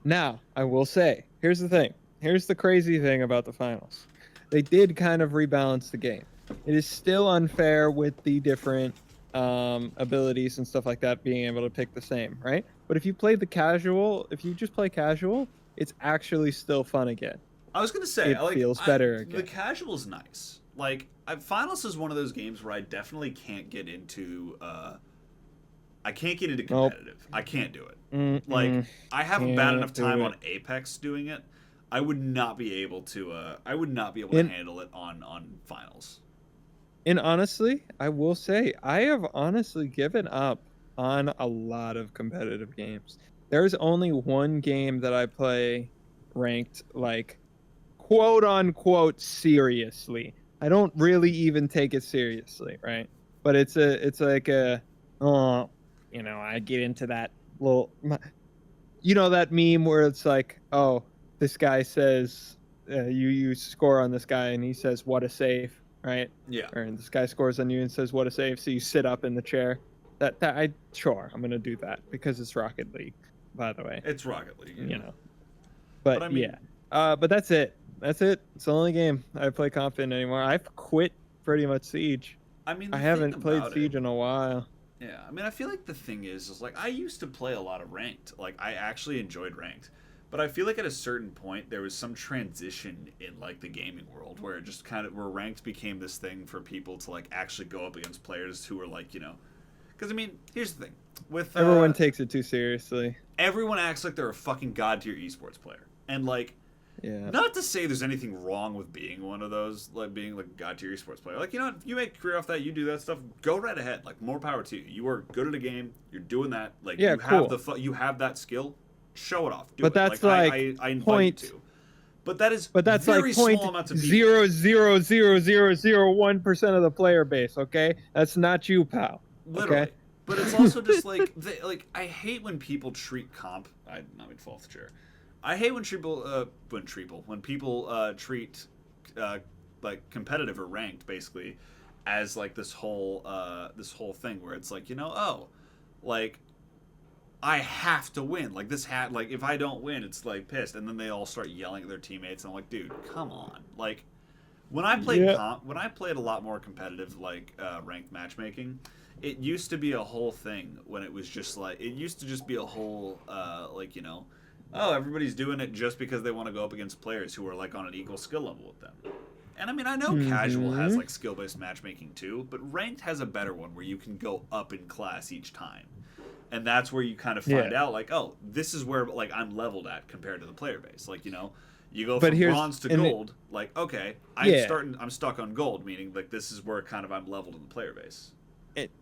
S2: Now, I will say, here's the thing. Here's the crazy thing about the finals. They did kind of rebalance the game. It is still unfair with the different abilities and stuff like that being able to pick the same, right? But if you just play casual, it's actually still fun again.
S1: I was gonna say,
S2: it feels better again.
S1: The casual's nice. Like, finals is one of those games where I definitely can't get into. I can't get into competitive. Nope. I can't do it. Like, I have a bad enough time on Apex doing it. I would not be able to. To handle it on finals.
S2: And honestly, I will say I have honestly given up on a lot of competitive games. There's only one game that I play ranked, like, quote unquote seriously. I don't really even take it seriously, right? But it's like a I get into that little, that meme where it's like, oh, this guy says you score on this guy and he says what a save, right?
S1: Yeah.
S2: Or this guy scores on you and says what a save, so you sit up in the chair. I'm gonna do that because it's Rocket League, by the way.
S1: It's Rocket League, yeah.
S2: But I mean, yeah. But that's it. That's it. It's the only game I play confident anymore. I've quit pretty much Siege.
S1: I mean,
S2: I haven't played Siege in a while.
S1: Yeah, I mean, I feel like the thing is like I used to play a lot of ranked. Like I actually enjoyed ranked. But I feel like at a certain point there was some transition in like the gaming world where it just kind of where ranked became this thing for people to like actually go up against players who were like, because I mean, here's the thing with
S2: everyone takes it too seriously.
S1: Everyone acts like they're a fucking god tier esports player, and like,
S2: yeah.
S1: Not to say there's anything wrong with being one of those, like being like a god tier esports player. Like, if you make a career off that, you do that stuff, go right ahead. Like, more power to you. You are good at a game. You're doing that. Like,
S2: yeah,
S1: you have that skill. Show it off. Do
S2: but
S1: it.
S2: that's
S1: I invite you to. But that's very
S2: like
S1: small amounts of people.
S2: 0.00001% of the player base. Okay, that's not you, pal.
S1: Literally.
S2: Okay?
S1: But it's also just like I hate when people treat comp. I not mean fall off the chair. I hate when people treat like competitive or ranked basically as like this whole thing where it's like, like I have to win. Like like if I don't win, it's like pissed, and then they all start yelling at their teammates. And I'm like, dude, come on. Like when I played when I played a lot more competitive like ranked matchmaking, it used to be a whole thing when it was just like it used to just be a whole like oh, everybody's doing it just because they want to go up against players who are like on an equal skill level with them. And I mean, I know casual has like skill-based matchmaking too, but ranked has a better one where you can go up in class each time. And that's where you kind of find out like, oh, this is where like I'm leveled at compared to the player base. Like, you go from bronze to gold, like, okay, I'm stuck on gold, meaning like this is where kind of I'm leveled in the player base.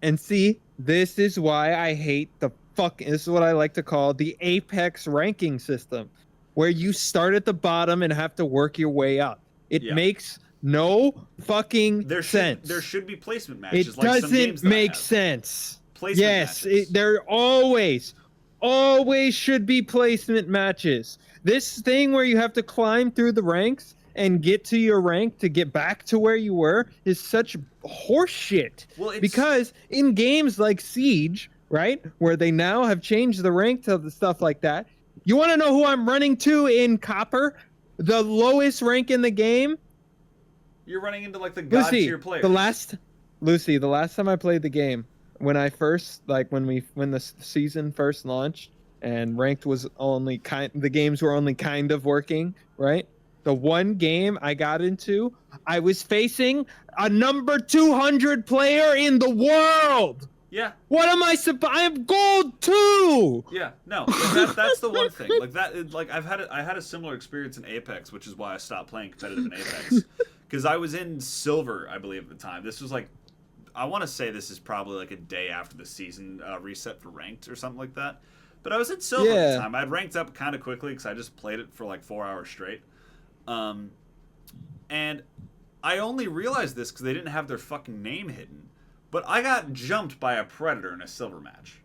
S2: And see, this is why I hate this is what I like to call the Apex ranking system, where you start at the bottom and have to work your way up. It makes no fucking sense.
S1: There should be placement matches.
S2: It
S1: like some games
S2: doesn't make sense.
S1: Placement matches.
S2: There always should be placement matches. This thing where you have to climb through the ranks and get to your rank to get back to where you were is such horseshit. Well, because in games like Siege, right, where they now have changed the rank to the stuff like that, you want to know who I'm running to in Copper? The lowest rank in the game?
S1: You're running into like the god tier players.
S2: The last time I played the game, when the season first launched and ranked was only the games were only kind of working, right? The one game I got into, I was facing a number 200 player in the world.
S1: Yeah.
S2: What am I I'm gold 2.
S1: Yeah. No, that's the one thing. Like that. Like I had a similar experience in Apex, which is why I stopped playing competitive in Apex, because I was in silver, I believe, at the time. This was like, I want to say this is probably like a day after the season reset for ranked or something like that. But I was in silver at the time. I'd ranked up kind of quickly because I just played it for like 4 hours straight. And I only realized this because they didn't have their fucking name hidden. But I got jumped by a predator in a silver match.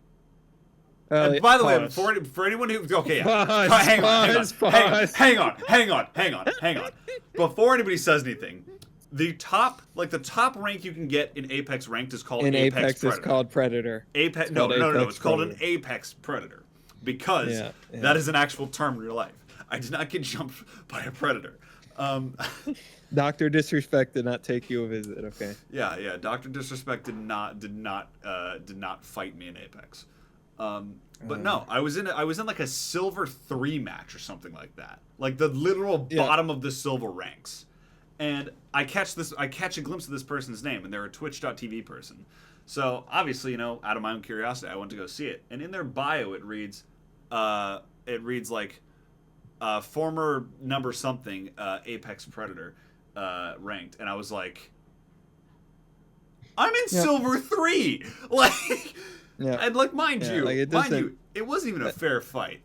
S1: And by the way, for anyone who hang on. Before anybody says anything, the top rank you can get in Apex ranked is called Apex Predator.
S2: Is called Predator.
S1: No, it's called an Apex Predator because that is an actual term in real life. I did not get jumped by a predator.
S2: Dr. Disrespect did not take you a visit, okay?
S1: Yeah. Dr. Disrespect did not fight me in Apex. But no, I was in like a silver 3 match or something like that. Like the literal bottom of the silver ranks. And I catch a glimpse of this person's name, and they're a Twitch.tv person. So obviously, out of my own curiosity, I went to go see it. And in their bio, it reads like former number something Apex Predator ranked, and I was like, I'm in silver 3, like, and like mind you, it wasn't even a fair fight.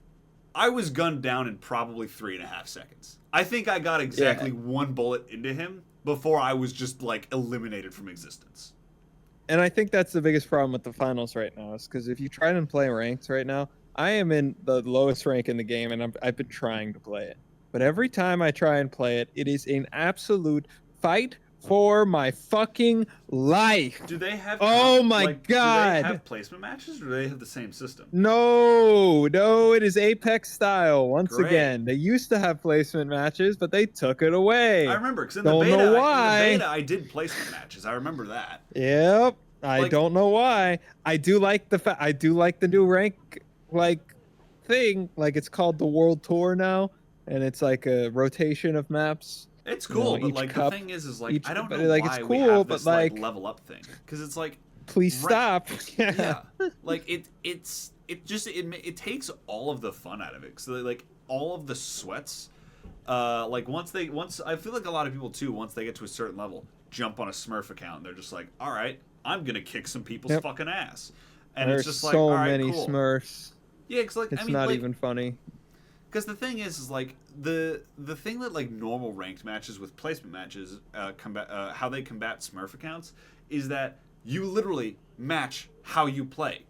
S1: I was gunned down in probably 3.5 seconds. I think I got exactly one bullet into him before I was just like eliminated from existence.
S2: And I think that's the biggest problem with the finals right now, is because if you try and play ranks right now, I am in the lowest rank in the game, and I've been trying to play it. But every time I try and play it, it is an absolute fight for my fucking life.
S1: Do they have?
S2: Oh my god!
S1: Do they have placement matches, or do they have the same system?
S2: No, it is Apex style. Once again, they used to have placement matches, but they took it away.
S1: I remember because in the beta, I did placement matches. I remember that.
S2: Yep. I don't know why. I do like the new rank thing. Like, it's called the World Tour now, and it's like a rotation of maps.
S1: It's cool, but like the thing is like I don't know why it's cool, we have this like level up thing, because it's like,
S2: please stop.
S1: Like it takes all of the fun out of it. So like all of the sweats, like once I feel like a lot of people too, once they get to a certain level, jump on a Smurf account and they're just like, all right, I'm gonna kick some people's fucking ass, and
S2: there's
S1: it's just like,
S2: so
S1: all right,
S2: many
S1: cool.
S2: Smurfs.
S1: Yeah, because like
S2: it's not even funny.
S1: Because the thing is like the thing that like normal ranked matches with placement matches how they combat Smurf accounts is that you literally match how you play.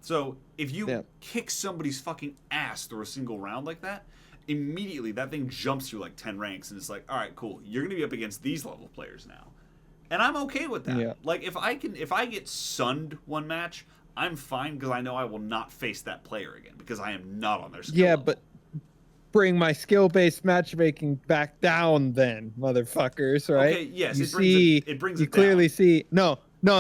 S1: So if you kick somebody's fucking ass through a single round like that, immediately that thing jumps through like 10 ranks, and it's like, all right, cool, you're gonna be up against these level players now, And I'm okay with that.
S2: Yeah.
S1: Like if I get sunned one match, I'm fine because I know I will not face that player again because I am not on their skill level.
S2: but bring my skill-based matchmaking back down then, motherfuckers, right?
S1: Okay, yes,
S2: you
S1: it brings
S2: you
S1: it
S2: clearly
S1: down.
S2: see no,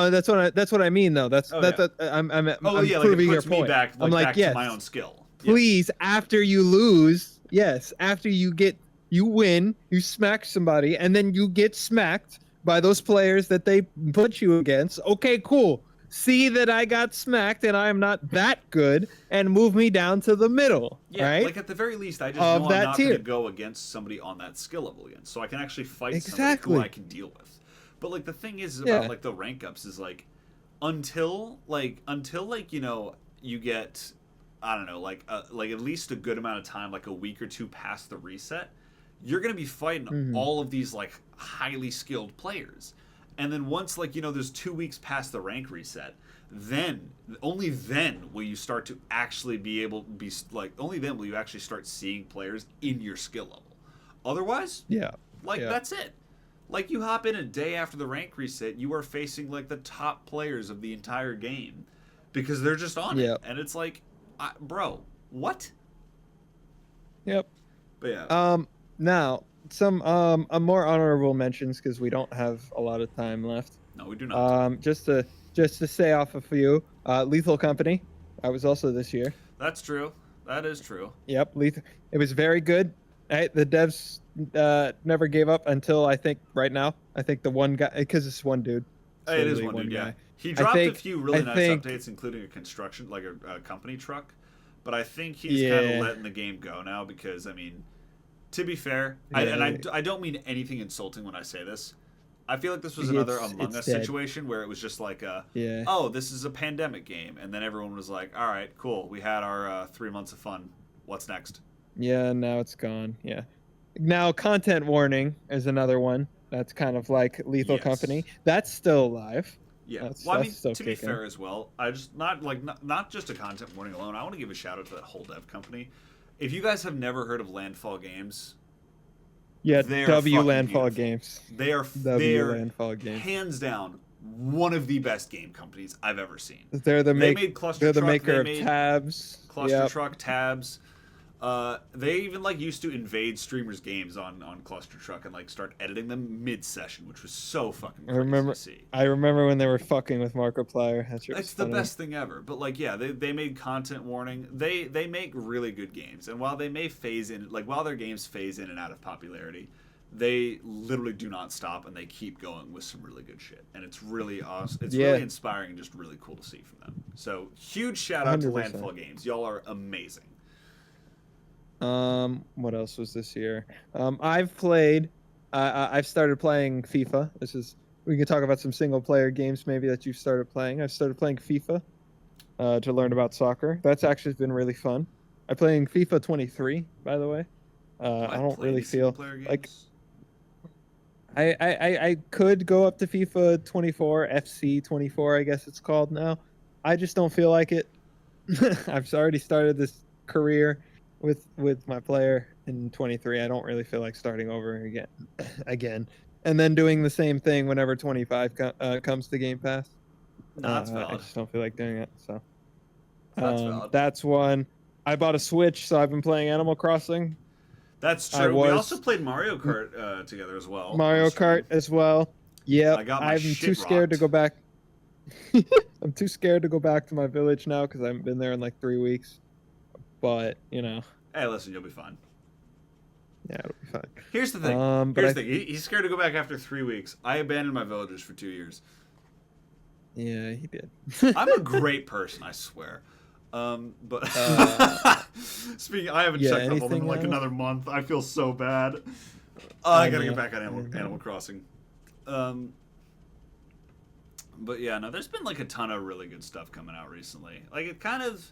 S2: that's what I mean though. That's
S1: Oh,
S2: that's
S1: yeah.
S2: I'm
S1: Like
S2: proving
S1: it
S2: your
S1: puts me
S2: point.
S1: back,
S2: I'm like,
S1: back
S2: yes,
S1: to my own skill.
S2: please, after you lose, yes, after you win, you smack somebody, and then you get smacked by those players that they put you against. Okay, cool. See that I got smacked and I am not that good, and move me down to the middle.
S1: Yeah,
S2: right?
S1: like at the very least, I just
S2: Of
S1: know I'm
S2: that
S1: not going
S2: tier.
S1: to go against somebody on that skill level again, so I can actually fight somebody
S2: Exactly.
S1: who I can deal with. But like the thing is
S2: Yeah.
S1: about like the rank ups is like until you know you get I don't know like at least a good amount of time, like a week or two past the reset, you're gonna be fighting all of these like highly skilled players, and then once like you know there's 2 weeks past the rank reset, then only then will you start to actually be able to be like only then will you actually start seeing players in your skill level. Otherwise,
S2: Yeah.
S1: that's it. Like you hop in a day after the rank reset, you are facing like the top players of the entire game because they're just on it, and it's like, bro, what?
S2: Yep.
S1: But yeah.
S2: Now some more honorable mentions because we don't have a lot of time left.
S1: No, we do not.
S2: Just to say off a few, Lethal Company. I was also this year.
S1: That's true. That is true.
S2: Yep, Lethal. It was very good. The devs never gave up until I think right now. I think the one guy, because it's one dude.
S1: It is one dude. Yeah, he dropped a few really nice updates, including a construction, like a company truck. But I think he's kind of letting the game go now because I mean, to be fair, I don't mean anything insulting when I say this. I feel like this was another Among Us situation where it was just like oh, this is a pandemic game, and then everyone was like, all right, cool, we had our 3 months of fun. What's next?
S2: Yeah, now it's gone. Yeah. Now, content warning is another one. That's kind of like Lethal Company. That's still alive.
S1: Yeah. Well, I mean, to be fair as well, I just not just a content warning alone. I want to give a shout out to that whole dev company. If you guys have never heard of Landfall Games,
S2: yeah, W Landfall Games.
S1: They are
S2: Landfall Games.
S1: Hands down one of the best game companies I've ever seen.
S2: They're the
S1: maker
S2: of Tabs.
S1: Cluster Truck, Tabs. They even like used to invade streamers' games on Cluster Truck and like start editing them mid-session, which was so fucking crazy to see.
S2: I remember when they were fucking with Markiplier.
S1: It's the best thing ever. But like, yeah, they made content warning. They make really good games, and while they may phase in, like while their games phase in and out of popularity, they literally do not stop and they keep going with some really good shit. And it's really awesome. It's really inspiring and just really cool to see from them. So huge shout out 100%. To Landfall Games. Y'all are amazing.
S2: What else was this year? I've started playing FIFA. We can talk about some single player games maybe that you've started playing. I've started playing FIFA to learn about soccer. That's actually been really fun. I'm playing FIFA 23, by the way. I don't really feel like I could go up to FIFA 24, FC 24, I guess it's called now. I just don't feel like it. I've already started this career with my player in 23. I don't really feel like starting over again, and then doing the same thing whenever 25 comes to Game Pass.
S1: No, that's valid.
S2: I just don't feel like doing it. So
S1: that's valid.
S2: That's one. I bought a Switch, so I've been playing Animal Crossing.
S1: That's true. We also played Mario Kart together as well.
S2: Mario Kart as well. Yeah, I'm too scared to go back. I'm too scared to go back to my village now because I haven't been there in like 3 weeks. But, you know.
S1: Hey, listen, you'll be fine.
S2: Yeah, it'll be fine.
S1: Here's the thing. Here's the thing. He's scared to go back after 3 weeks. I abandoned my villagers for 2 years.
S2: Yeah, he did.
S1: I'm a great person, I swear. But speaking, I haven't checked up on them in like another month. I feel so bad. I gotta get back on Animal Crossing. But yeah, no, there's been like a ton of really good stuff coming out recently. Like it kind of,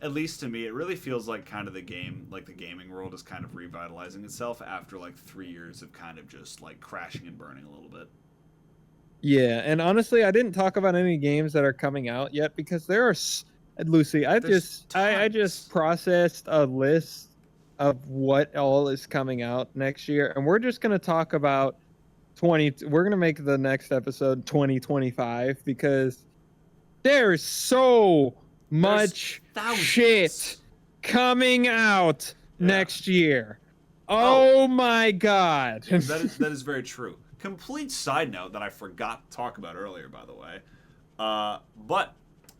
S1: at least to me, it really feels like kind of the gaming world is kind of revitalizing itself after like 3 years of kind of just like crashing and burning a little bit.
S2: Yeah, and honestly, I didn't talk about any games that are coming out yet because there are. Lucy, I just processed a list of what all is coming out next year, and we're just going to talk about We're gonna make the next episode 2025 because there's so much shit coming out next year. Oh my god.
S1: That is very true. Complete side note that I forgot to talk about earlier, by the way. But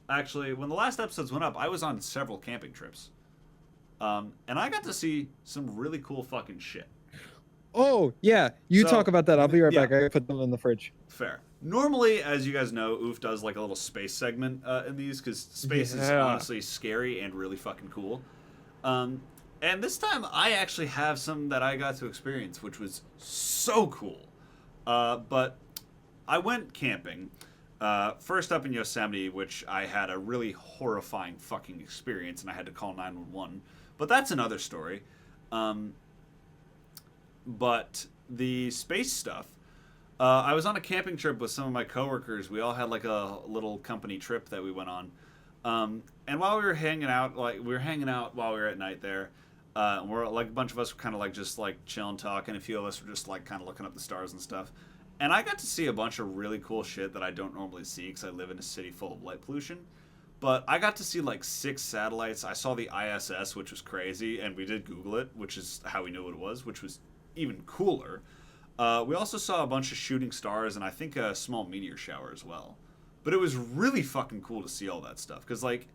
S1: actually, when the last episodes went up, I was on several camping trips. And I got to see some really cool fucking shit.
S2: Oh, yeah. You talk about that. I'll be right back. I gotta put them in the fridge.
S1: Fair. Normally, as you guys know, Oof does like a little space segment in these because space is honestly scary and really fucking cool. And this time, I actually have some that I got to experience, which was so cool. But I went camping. First up in Yosemite, which I had a really horrifying fucking experience, and I had to call 911. But that's another story. But the space stuff, I was on a camping trip with some of my coworkers. We all had like a little company trip that we went on. And while we were hanging out, while we were at night there, we're like a bunch of us were kind of like just like chilling, talking. A few of us were just like kind of looking up the stars and stuff. And I got to see a bunch of really cool shit that I don't normally see because I live in a city full of light pollution. But I got to see like 6 satellites. I saw the ISS, which was crazy, and we did Google it, which is how we knew what it was, which was even cooler. We also saw a bunch of shooting stars and I think a small meteor shower as well. But it was really fucking cool to see all that stuff because like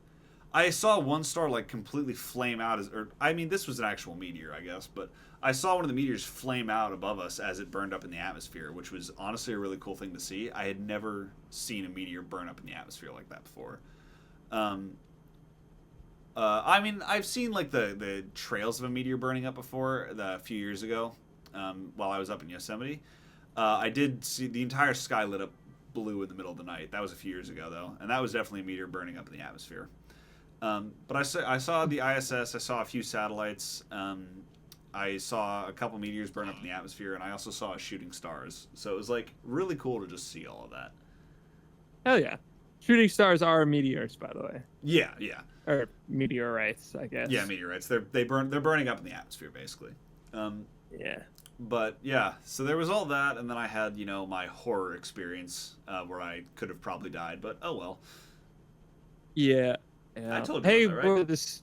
S1: I saw one star like completely flame out this was an actual meteor, I guess, but I saw one of the meteors flame out above us as it burned up in the atmosphere, which was honestly a really cool thing to see. I had never seen a meteor burn up in the atmosphere like that before. I've seen like the trails of a meteor burning up before a few years ago while I was up in Yosemite. I did see the entire sky lit up blue in the middle of the night. That was a few years ago, though, and that was definitely a meteor burning up in the atmosphere. But I saw the ISS. I saw a few satellites. I saw a couple meteors burn up in the atmosphere, and I also saw shooting stars. So it was like really cool to just see all of that.
S2: Hell yeah. Shooting stars are meteors, by the way.
S1: Yeah.
S2: Or meteorites, I guess.
S1: Yeah, meteorites. They're burning up in the atmosphere, basically.
S2: Yeah.
S1: But yeah, so there was all that, and then I had my horror experience where I could have probably died, but oh well.
S2: Yeah.
S1: I told you about that,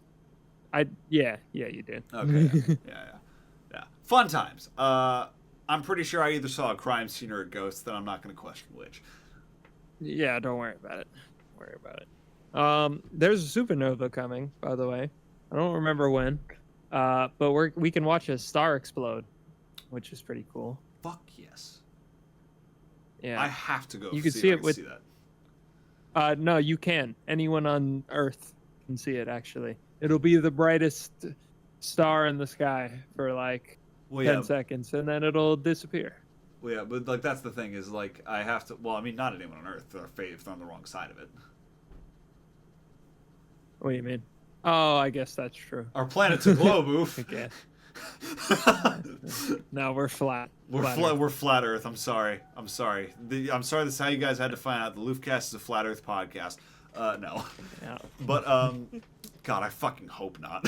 S1: right?
S2: Yeah, you did.
S1: Okay. Yeah. Fun times. I'm pretty sure I either saw a crime scene or a ghost. Then I'm not going to question which.
S2: Yeah, don't worry about it. There's a supernova coming, by the way. I don't remember when, but we can watch a star explode, which is pretty cool.
S1: Fuck yes.
S2: Yeah.
S1: I have to go.
S2: You can see it with. No, you can. Anyone on Earth can see it. Actually, it'll be the brightest star in the sky for like 10 seconds, and then it'll disappear.
S1: Well, yeah, but like that's the thing is like I have to. Well, I mean, not anyone on Earth. If they're on the wrong side of it.
S2: What do you mean? Oh, I guess that's true.
S1: Our planet's a globe, Oof.
S2: Okay. No, we're flat.
S1: We're flat Earth. I'm sorry. I'm sorry. This is how you guys had to find out. The LoofCast is a flat Earth podcast. No.
S2: Yeah.
S1: But God, I fucking hope not.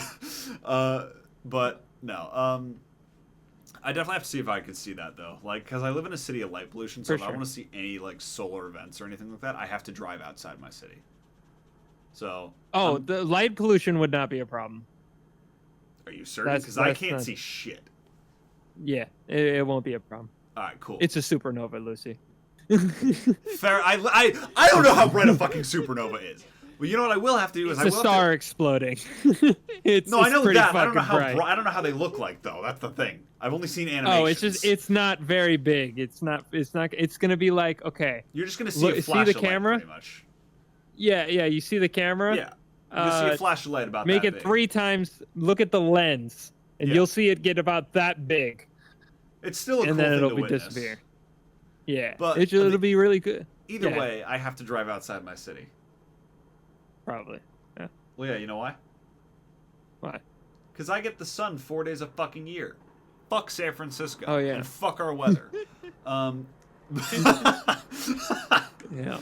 S1: But no. I definitely have to see if I could see that though. Like, because I live in a city of light pollution, so if I want to see any like solar events or anything like that, I have to drive outside my city. So.
S2: The light pollution would not be a problem.
S1: Are you certain? Because I can't see shit.
S2: Yeah, it won't be a problem.
S1: All right, cool.
S2: It's a supernova, Lucy.
S1: Fair. I don't know how bright a fucking supernova is. Well, you know what I will have to do is
S2: it's a star exploding.
S1: I know that. I don't know how
S2: bright.
S1: I don't know how they look like though. That's the thing. I've only seen animations.
S2: It's not very big. It's gonna be like, okay.
S1: You're just gonna see a flash
S2: of light, pretty much. Yeah. You see the camera.
S1: Yeah. You see a flash of light about
S2: make
S1: that
S2: it
S1: big.
S2: 3 times. Look at the lens, and you'll see it get about that big.
S1: It's still a cool
S2: and then
S1: thing
S2: it'll
S1: to
S2: be
S1: witness.
S2: Disappear. Yeah,
S1: but
S2: it'll be really good.
S1: Either way, I have to drive outside my city.
S2: Probably. Yeah.
S1: Well, yeah. You know why?
S2: Why?
S1: Because I get the sun 4 days a fucking year. Fuck San Francisco.
S2: Oh yeah.
S1: And fuck our weather.
S2: Yeah.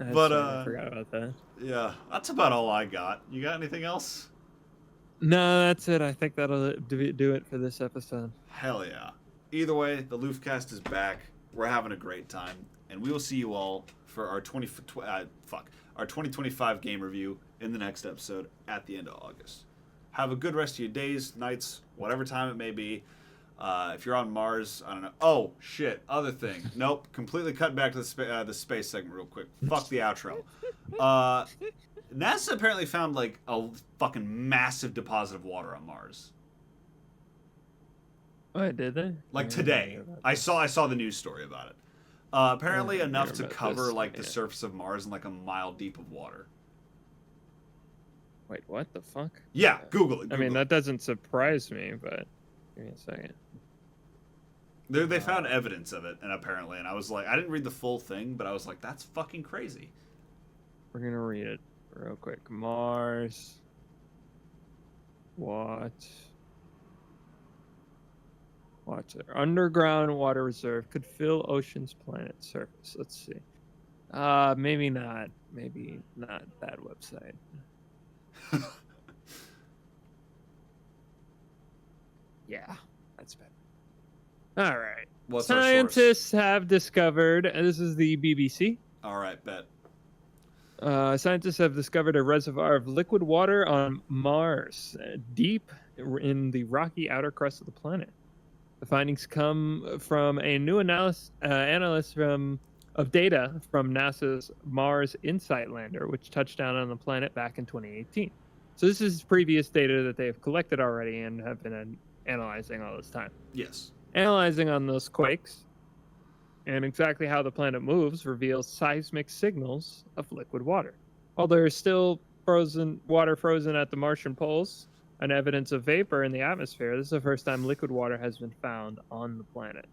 S1: I
S2: forgot about that.
S1: Yeah, that's about all I got. You got anything else?
S2: No, that's it. I think that'll do it for this episode.
S1: Hell yeah. Either way, the LoofCast is back. We're having a great time, and we will see you all for our 2025 game review in the next episode at the end of August. Have a good rest of your days, nights, whatever time it may be. If you're on Mars, I don't know. Oh, shit. Other thing. Nope. Completely cut back to the space segment real quick. Fuck the outro. NASA apparently found, like, a fucking massive deposit of water on Mars.
S2: Oh, did they?
S1: Like, today. I saw the news story about it. Apparently enough to cover, like, the surface of Mars in, like, a mile deep of water.
S2: Wait, what the fuck?
S1: Yeah, Google it.
S2: I mean, that doesn't surprise me, but give me a second.
S1: They found evidence of it, and I was like, I didn't read the full thing, but I was like, that's fucking crazy.
S2: We're gonna read it real quick. Mars. Watch there. Underground water reserve could fill ocean's planet surface. Let's see. Maybe not. Maybe not that website. Yeah, that's better. All right.
S1: What's
S2: Scientists have discovered, and this is the BBC.
S1: All right, bet.
S2: Scientists have discovered a reservoir of liquid water on Mars, deep in the rocky outer crust of the planet. The findings come from a new analysis of data from NASA's Mars InSight lander, which touched down on the planet back in 2018. So this is previous data that they have collected already and have been analyzing all this time.
S1: Yes.
S2: Analyzing on those quakes and exactly how the planet moves reveals seismic signals of liquid water. While there is still water frozen at the Martian poles and evidence of vapor in the atmosphere, this is the first time liquid water has been found on the planet.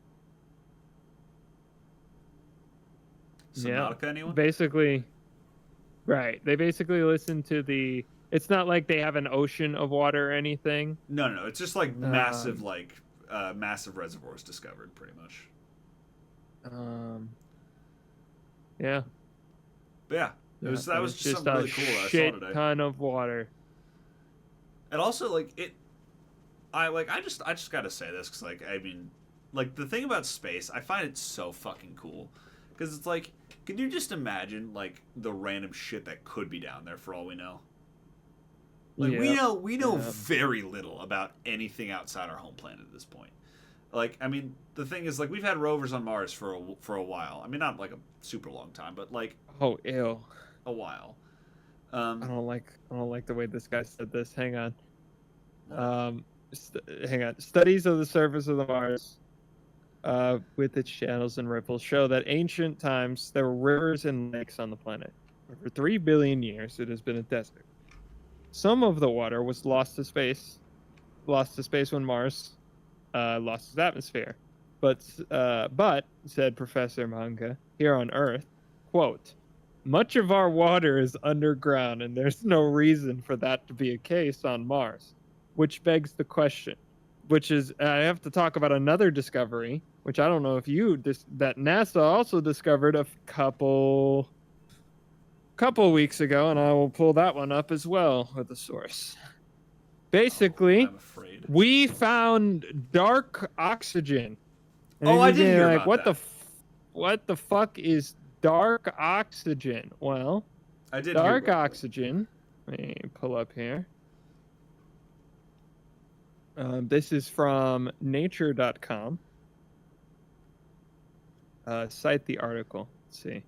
S1: Subnautica, anyone?
S2: Basically, right. They basically listen to the... It's not like they have an ocean of water or anything.
S1: No. It's just like massive, massive reservoirs discovered, pretty much.
S2: Yeah.
S1: But yeah, that was just something really cool that I saw
S2: shit
S1: today.
S2: Ton of water.
S1: And also, I just gotta say this because, I mean, the thing about space, I find it so fucking cool because it's like, can you just imagine the random shit that could be down there for all we know? We know very little about anything outside our home planet at this point. I mean, the thing is, we've had rovers on Mars for a while. I mean, not a super long time, but
S2: oh, ew,
S1: a while.
S2: I don't like the way this guy said this. Hang on. Hang on. Studies of the surface of the Mars, with its channels and ripples, show that ancient times there were rivers and lakes on the planet. For 3 billion years, it has been a desert. Some of the water was lost to space when Mars lost its atmosphere. But said Professor Manga, here on Earth, quote, much of our water is underground and there's no reason for that to be a case on Mars, which begs the question, which is, I have to talk about another discovery, which I don't know if that NASA also discovered a couple weeks ago, and I will pull that one up as well with the source. Basically,
S1: I'm afraid.
S2: We found dark oxygen. And
S1: I did hear about that.
S2: What the fuck is dark oxygen? Well,
S1: I did
S2: dark
S1: hear about
S2: oxygen. Let me pull up here. This is from nature.com. Cite the article. Let's see.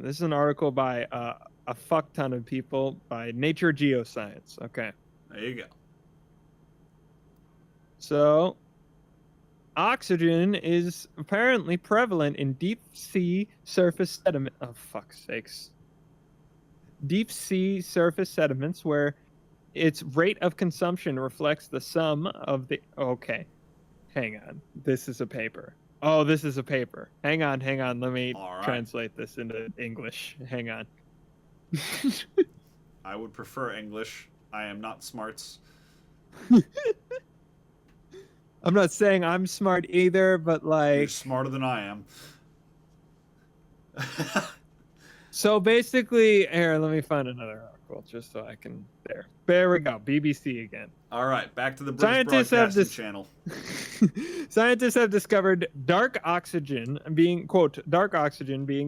S2: This is an article by a fuck ton of people by Nature Geoscience. Okay.
S1: There you go.
S2: So, oxygen is apparently prevalent in deep sea surface sediment. Oh, fuck's sakes. Deep sea surface sediments where its rate of consumption reflects the sum of the... Okay. Hang on. This is a paper. Oh, this is a paper. Hang on. Let me translate this into English. Hang on.
S1: I would prefer English. I am not smarts.
S2: I'm not saying I'm smart either, but
S1: You're smarter than I am.
S2: So basically, here, let me find another article. article just so I can. There we go. BBC again.
S1: All right, back to the British
S2: Scientists
S1: Broadcasting Channel.
S2: Scientists have discovered dark oxygen being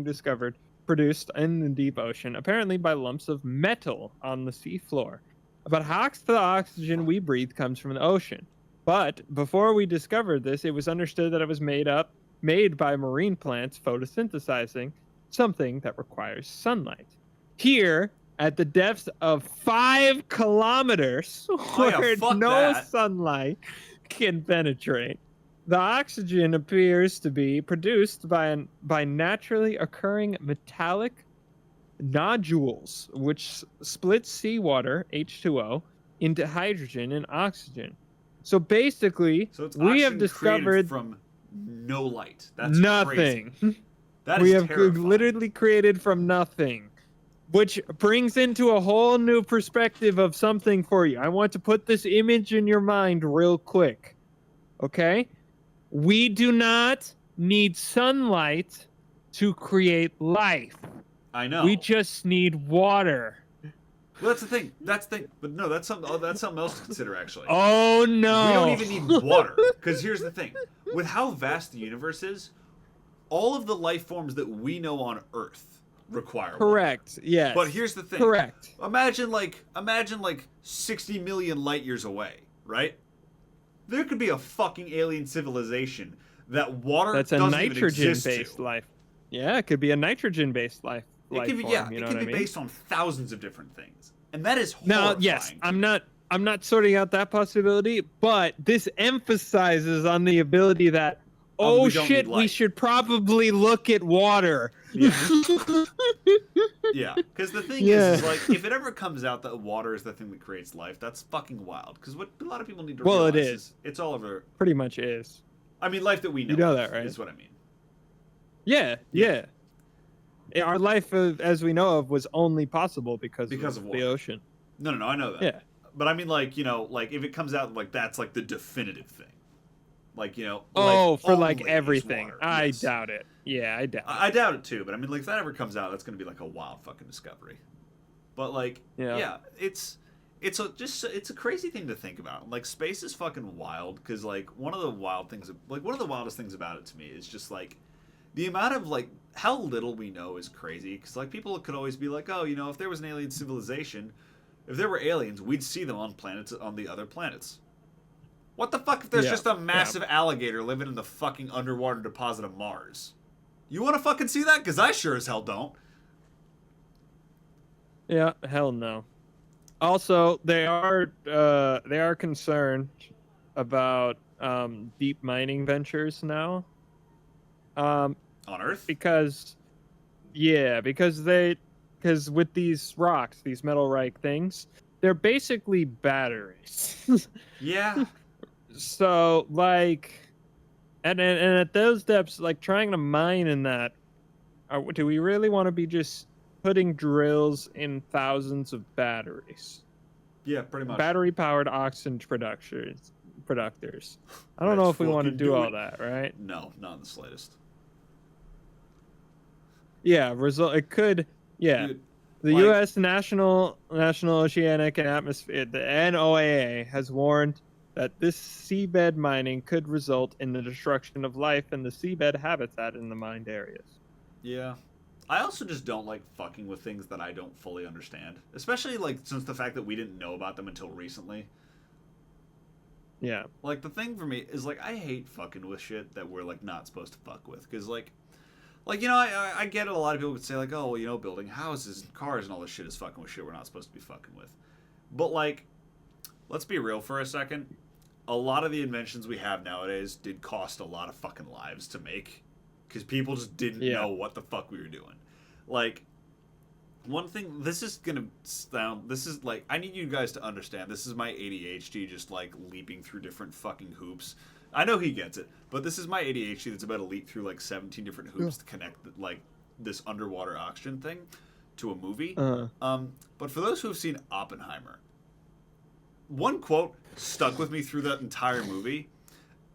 S2: discovered, produced in the deep ocean, apparently by lumps of metal on the seafloor. About half the oxygen we breathe comes from the ocean. But before we discovered this, it was understood that it was made by marine plants photosynthesizing something that requires sunlight. Here, at the depths of 5 kilometers, where no sunlight can penetrate, the oxygen appears to be produced by naturally occurring metallic nodules, which split seawater, H2O, into hydrogen and oxygen. So basically, we have discovered
S1: from no light. That's
S2: nothing.
S1: Crazy. That
S2: we
S1: is
S2: have
S1: terrifying.
S2: literally created from nothing, which brings into a whole new perspective of something for you. I want to put this image in your mind real quick. Okay? We do not need sunlight to create life.
S1: I know.
S2: We just need water.
S1: Well, that's the thing. But no, that's something else to consider, actually.
S2: Oh, no.
S1: We don't even need water. Because here's the thing. With how vast the universe is, all of the life forms that we know on Earth require
S2: Correct.
S1: water.
S2: Yes.
S1: But here's the thing.
S2: Correct.
S1: Imagine like 60 million light years away, right? There could be a fucking alien civilization that water
S2: That's a
S1: doesn't even exist
S2: nitrogen-based
S1: to.
S2: life. Yeah, it could be a nitrogen-based life.
S1: It could be,
S2: form,
S1: it could be based on thousands of different things, and that is horrifying.
S2: Now, yes, I'm not sorting out that possibility, but this emphasizes on the ability that oh shit, we should probably look at water.
S1: Yeah, yeah. Because the thing is like, if it ever comes out that water is the thing that creates life, that's fucking wild. Because what a lot of people need to realize is it's all over.
S2: Pretty much is.
S1: I mean, life that we know.
S2: You know that, right?
S1: Is what I mean.
S2: Yeah. Our life, as we know of, was only possible because of the ocean.
S1: No, I know that.
S2: Yeah.
S1: But I mean, like, you know, like if it comes out like that's like the definitive thing. Like, you know.
S2: For like everything. I doubt it. Yeah, I doubt it.
S1: I doubt it too. But I mean, like if that ever comes out, that's going to be like a wild fucking discovery. But like, yeah, it's a crazy thing to think about. Like space is fucking wild because like one of the wildest things about it to me is just like the amount of like how little we know is crazy. Because like people could always be like, oh, you know, if there was an alien civilization, if there were aliens, we'd see them on the other planets. What the fuck if there's just a massive alligator living in the fucking underwater deposit of Mars? You want to fucking see that? Because I sure as hell don't.
S2: Yeah, hell no. Also, they are concerned about deep mining ventures now.
S1: On Earth?
S2: Because with these rocks, these metal-like things, they're basically batteries.
S1: Yeah.
S2: So, like, and at those depths, like, trying to mine in that, do we really want to be just putting drills in thousands of batteries?
S1: Yeah, pretty much.
S2: Battery-powered oxygen productors. I don't know if we want to do all that, right?
S1: No, not in the slightest.
S2: Yeah, it could. Yeah,
S1: Dude,
S2: the U.S. National Oceanic and Atmosphere, the NOAA, has warned that this seabed mining could result in the destruction of life in the seabed habitat in the mined areas.
S1: Yeah. I also just don't like fucking with things that I don't fully understand. Especially, like, since the fact that we didn't know about them until recently.
S2: Yeah.
S1: Like, the thing for me is, like, I hate fucking with shit that we're, like, not supposed to fuck with. Because, like, you know, I get it. A lot of people would say, like, oh, well, you know, building houses and cars and all this shit is fucking with shit we're not supposed to be fucking with. But, like, let's be real for a second. A lot of the inventions we have nowadays did cost a lot of fucking lives to make. Because people just didn't know what the fuck we were doing. Like, one thing, I need you guys to understand, this is my ADHD just, like, leaping through different fucking hoops. I know he gets it, but this is my ADHD that's about to leap through, like, 17 different hoops to connect, like, this underwater oxygen thing to a movie. But for those who have seen Oppenheimer, one quote stuck with me through that entire movie,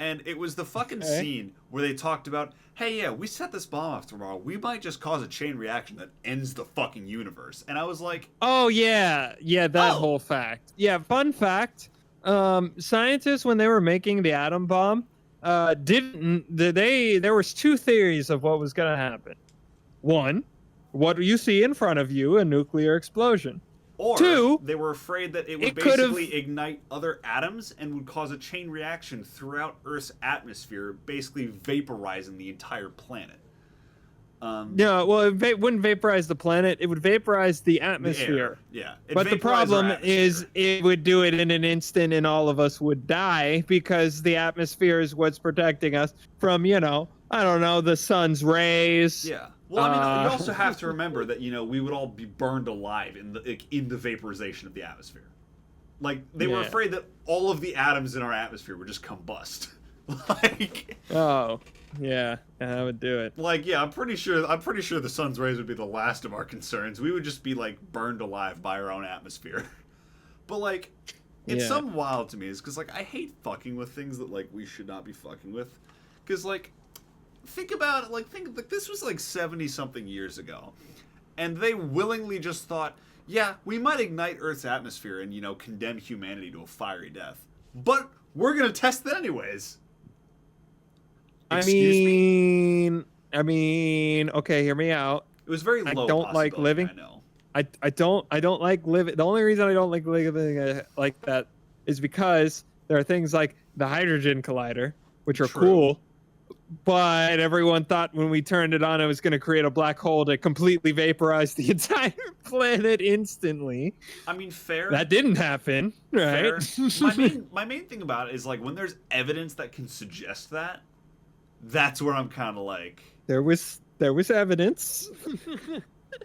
S1: And it was the fucking
S2: Okay.
S1: scene where they talked about, hey, yeah, we set this bomb off tomorrow. We might just cause a chain reaction that ends the fucking universe. And I was like,
S2: Oh yeah, that whole fact. Yeah, fun fact. Scientists, when they were making the atom bomb, there was two theories of what was gonna happen. One, what you see in front of you, a nuclear explosion.
S1: or
S2: Two,
S1: they were afraid that it would
S2: it could've-
S1: basically ignite other atoms and would cause a chain reaction throughout Earth's atmosphere, basically vaporizing the entire planet.
S2: No, well, it wouldn't vaporize the planet. It would vaporize the
S1: The
S2: atmosphere.
S1: air. Yeah. It'd
S2: But the
S1: vaporize our
S2: problem
S1: atmosphere.
S2: is it would do it in an instant and all of us would die because the atmosphere is what's protecting us from, I don't know, the sun's rays.
S1: Yeah. Well, I mean, you also have to remember that, we would all be burned alive in the vaporization of the atmosphere. Like, they were
S2: Yeah.
S1: afraid that all of the atoms in our atmosphere would just combust. like,
S2: Oh, yeah, that would do it.
S1: yeah, I'm pretty sure the sun's rays would be the last of our concerns. We would just be, like, burned alive by our own atmosphere. But, like, it's
S2: Yeah.
S1: something wild to me is because, like, I hate fucking with things that, like, we should not be fucking with. Because, like, think about it, like this was like 70-something years ago, and they willingly just thought, yeah, we might ignite Earth's atmosphere and condemn humanity to a fiery death, but we're gonna test it anyways. Excuse me?
S2: I mean, okay, hear me out.
S1: It was very
S2: I
S1: low.
S2: don't like
S1: possibility,
S2: living.
S1: I know.
S2: I don't like living. The only reason I don't like living like that is because there are things like the hydrogen collider, which are
S1: True.
S2: cool. But everyone thought when we turned it on, it was going to create a black hole to completely vaporize the entire planet instantly.
S1: I mean, fair.
S2: That didn't happen, right?
S1: Fair. My main thing about it is like when there's evidence that can suggest that, that's where I'm kind of like,
S2: There was evidence.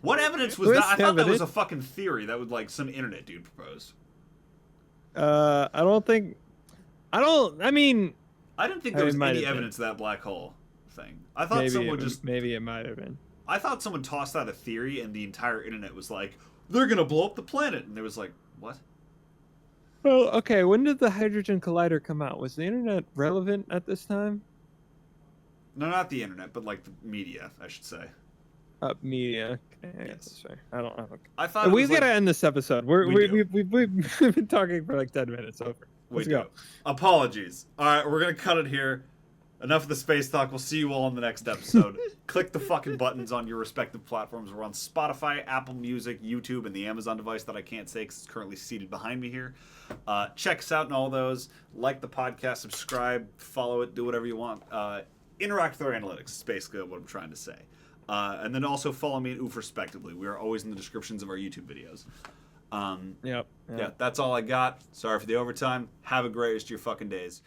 S1: what evidence was
S2: There's
S1: that? I thought that was
S2: evidence.
S1: a fucking theory that would like some internet dude propose.
S2: I mean,
S1: I didn't think there was
S2: It might
S1: any
S2: have been.
S1: evidence of that black hole thing. I thought someone just.
S2: maybe it might have been.
S1: I thought someone tossed out a theory, and the entire internet was like, "They're gonna blow up the planet," and there was like, "What?"
S2: Well, okay. When did the hydrogen collider come out? Was the internet relevant at this time?
S1: No, not the internet, but like the media, I should say.
S2: Media. Okay, I guess
S1: Yes.
S2: that's fair. I don't have a.
S1: I thought it
S2: We've
S1: was
S2: got to
S1: like,
S2: end this episode.
S1: We do.
S2: We've been talking for like 10 minutes over.
S1: we
S2: Let's
S1: do.
S2: go.
S1: Apologies. All right, we're gonna cut it here. Enough of the space talk. We'll see you all in the next episode. Click the fucking buttons on your respective platforms. We're on Spotify, Apple Music, YouTube, and the Amazon device that I can't say because it's currently seated behind me here. Check us out in all those. Like the podcast, subscribe, follow it, do whatever you want. Interact with our analytics is basically what I'm trying to say. And then also follow me and Oof respectively. We are always in the descriptions of our YouTube videos.
S2: Yep.
S1: Yeah, that's all I got. Sorry for the overtime. Have a great rest of your fucking days.